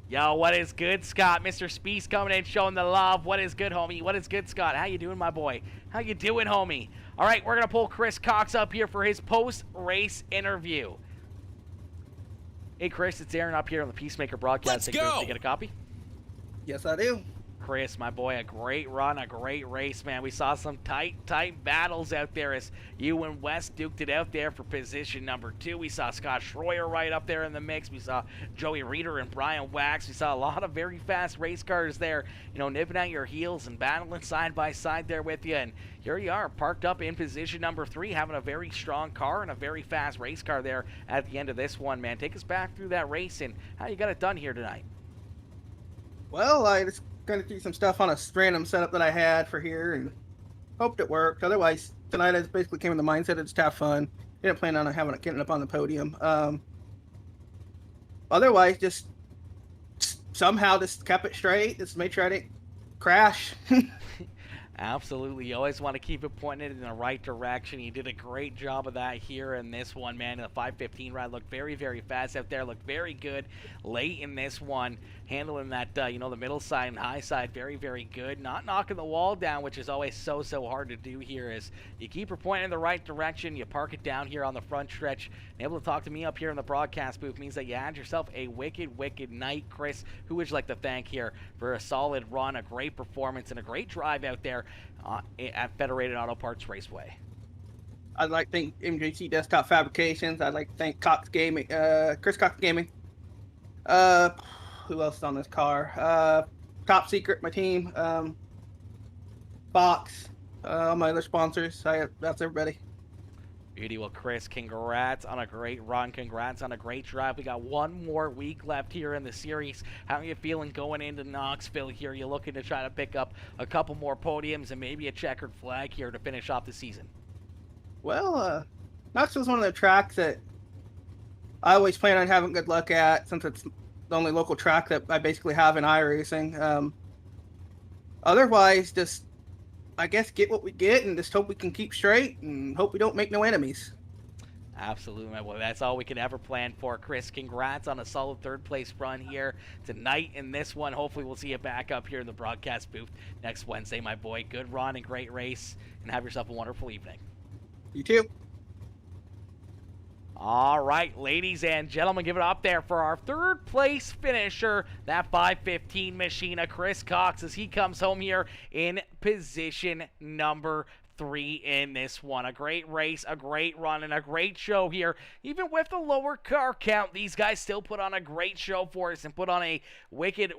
Yo, what is good, Scott? Mr. Speece coming in, showing the love. What is good, homie? What is good, Scott? How you doing, my boy? How you doing, homie? All right, we're going to pull Chris Cox up here for his post-race interview. Hey, Chris, it's Aaron up here on the Peacemaker Broadcasting Group. Did you get a copy? Yes, I do. Chris, my boy, a great run, a great race, man. We saw some tight battles out there as you and Wes duked it out there for position number 2. We saw Scott Schroyer right up there in the mix. We saw Joey Reeder and Brian Wax. We saw a lot of very fast race cars there, nipping at your heels and battling side by side there with you. And here you are, parked up in position number 3, having a very strong car and a very fast race car there at the end of this one, man. Take us back through that race and how you got it done here tonight. Well, I just going to do some stuff on a random setup that I had for here, and hoped it worked. Otherwise, tonight I basically came in the mindset of just have fun. Didn't plan on getting up on the podium. Otherwise, just somehow just kept it straight. Just made sure I didn't crash. Absolutely. You always want to keep it pointed in the right direction. You did a great job of that here in this one, man. The 515 ride looked very, very fast out there. Looked very good late in this one. Handling that, the middle side and high side very, very good. Not knocking the wall down, which is always so hard to do here, is you keep your point in the right direction. You park it down here on the front stretch. And able to talk to me up here in the broadcast booth means that you had yourself a wicked night. Chris, who would you like to thank here for a solid run, a great performance, and a great drive out there at Federated Auto Parts Raceway? I'd like to thank MJC Desktop Fabrications. I'd like to thank Cox Gaming, Chris Cox Gaming. Who else is on this car? Top Secret, my team. Fox, all my other sponsors. That's everybody. Beauty. Well, Chris, congrats on a great run. Congrats on a great drive. We got one more week left here in the series. How are you feeling going into Knoxville here? You looking to try to pick up a couple more podiums and maybe a checkered flag here to finish off the season? Well, Knoxville's one of the tracks that I always plan on having good luck at, since it's the only local track that I basically have in iRacing. Otherwise, just, I guess, get what we get and just hope we can keep straight and hope we don't make no enemies. Absolutely. Well, that's all we can ever plan for. Chris, congrats on a solid third-place run here tonight in this one. Hopefully we'll see you back up here in the broadcast booth next Wednesday, my boy. Good run and great race, and have yourself a wonderful evening. You too. All right, ladies and gentlemen, give it up there for our third-place finisher, that 515 Machina, Chris Cox, as he comes home here in position number 3 in this one. A great race, a great run, and a great show here. Even with the lower car count, these guys still put on a great show for us and put on a wicked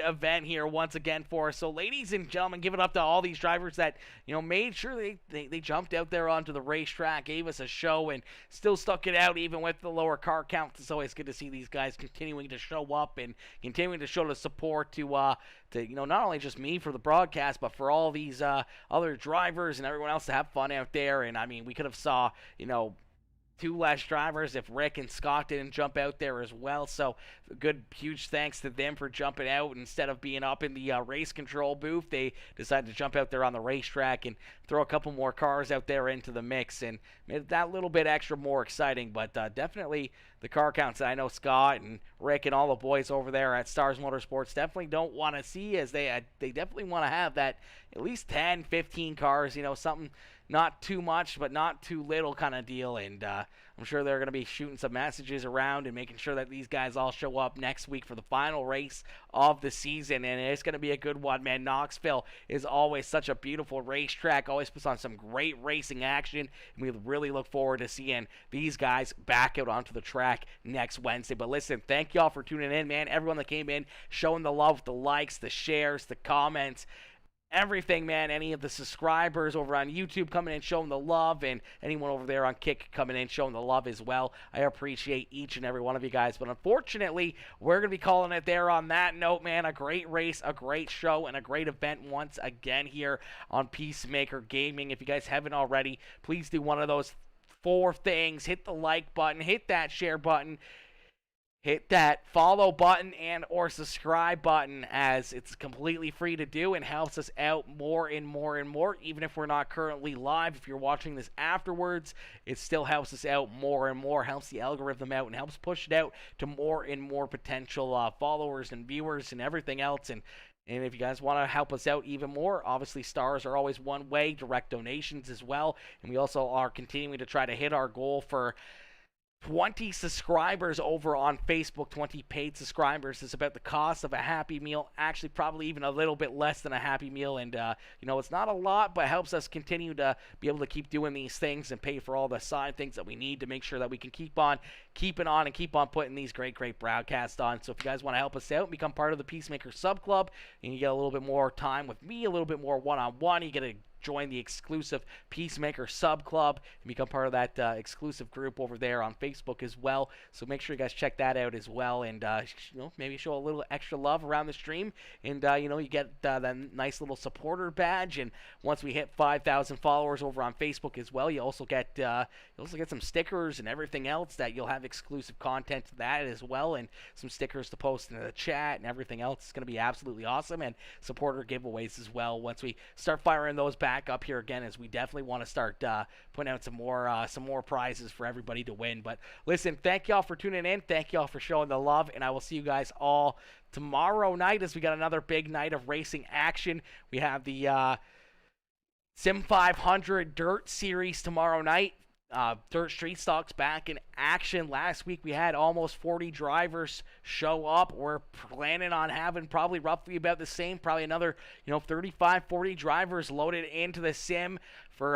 event here once again for us. So, ladies and gentlemen, give it up to all these drivers that, made sure they jumped out there onto the racetrack, gave us a show, and still stuck it out even with the lower car count. It's always good to see these guys continuing to show up and continuing to show the support to not only just me for the broadcast, but for all these other drivers and everyone else to have fun out there. And I mean, we could have saw 2 less drivers if Rick and Scott didn't jump out there as well. So good, huge thanks to them for jumping out. Instead of being up in the race control booth, they decided to jump out there on the racetrack and throw a couple more cars out there into the mix and made that little bit extra more exciting. But definitely the car counts that I know Scott and Rick and all the boys over there at Stars Motorsports definitely don't want to see, as they definitely want to have that at least 10, 15 cars, something not too much, but not too little kind of deal. And I'm sure they're going to be shooting some messages around and making sure that these guys all show up next week for the final race of the season. And it's going to be a good one, man. Knoxville is always such a beautiful racetrack, always puts on some great racing action. And we really look forward to seeing these guys back out onto the track next Wednesday. But listen, thank y'all for tuning in, man. Everyone that came in, showing the love, the likes, the shares, the comments, everything, man. Any of the subscribers over on YouTube coming in showing the love, and anyone over there on Kick coming in showing the love as well. I appreciate each and every one of you guys. But unfortunately, we're going to be calling it there on that note, man. A great race, a great show, and a great event once again here on Peacemaker Gaming. If you guys haven't already, please do one of those 4 things. Hit the like button, hit that share button, hit that follow button and or subscribe button, as it's completely free to do and helps us out more and more. Even if we're not currently live, if you're watching this afterwards, it still helps us out more and more, helps the algorithm out, and helps push it out to more and more potential followers and viewers and everything else. And if you guys want to help us out even more, obviously stars are always one way, direct donations as well. And we also are continuing to try to hit our goal for 20 subscribers over on Facebook, 20 paid subscribers. Is about the cost of a Happy Meal, actually probably even a little bit less than a Happy Meal. And it's not a lot, but it helps us continue to be able to keep doing these things and pay for all the side things that we need to make sure that we can keep on keeping on and keep on putting these great broadcasts on. So if you guys want to help us out and become part of the Peacemaker Sub Club, and you get a little bit more time with me, a little bit more one-on-one, you get a join the exclusive Peacemaker sub club and become part of that exclusive group over there on Facebook as well. So make sure you guys check that out as well, and maybe show a little extra love around the stream, and you get that nice little supporter badge. And once we hit 5,000 followers over on Facebook as well, you also get some stickers and everything else that you'll have exclusive content to that as well, and some stickers to post in the chat and everything else. It's going to be absolutely awesome, and supporter giveaways as well once we start firing those back up here again, as we definitely want to start putting out some more prizes for everybody to win. But listen, thank y'all for tuning in, thank y'all for showing the love, and I will see you guys all tomorrow night as we got another big night of racing action. We have the Sim 500 Dirt Series tomorrow night. Dirt Street Stock's back in action. Last week we had almost 40 drivers show up. We're planning on having probably roughly about the same, probably another 35, 40 drivers loaded into the sim for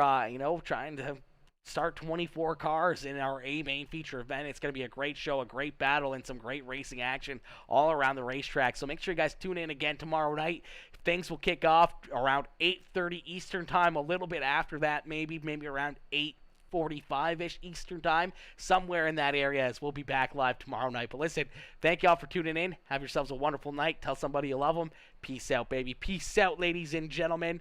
trying to start 24 cars in our A main feature event. It's going to be a great show, a great battle, and some great racing action all around the racetrack. So make sure you guys tune in again tomorrow night. Things will kick off around 8:30 Eastern time, a little bit after that, maybe around 8:45-ish Eastern time, somewhere in that area, as we'll be back live tomorrow night. But listen, thank y'all for tuning in. Have yourselves a wonderful night. Tell somebody you love them. Peace out, baby. Peace out, ladies and gentlemen.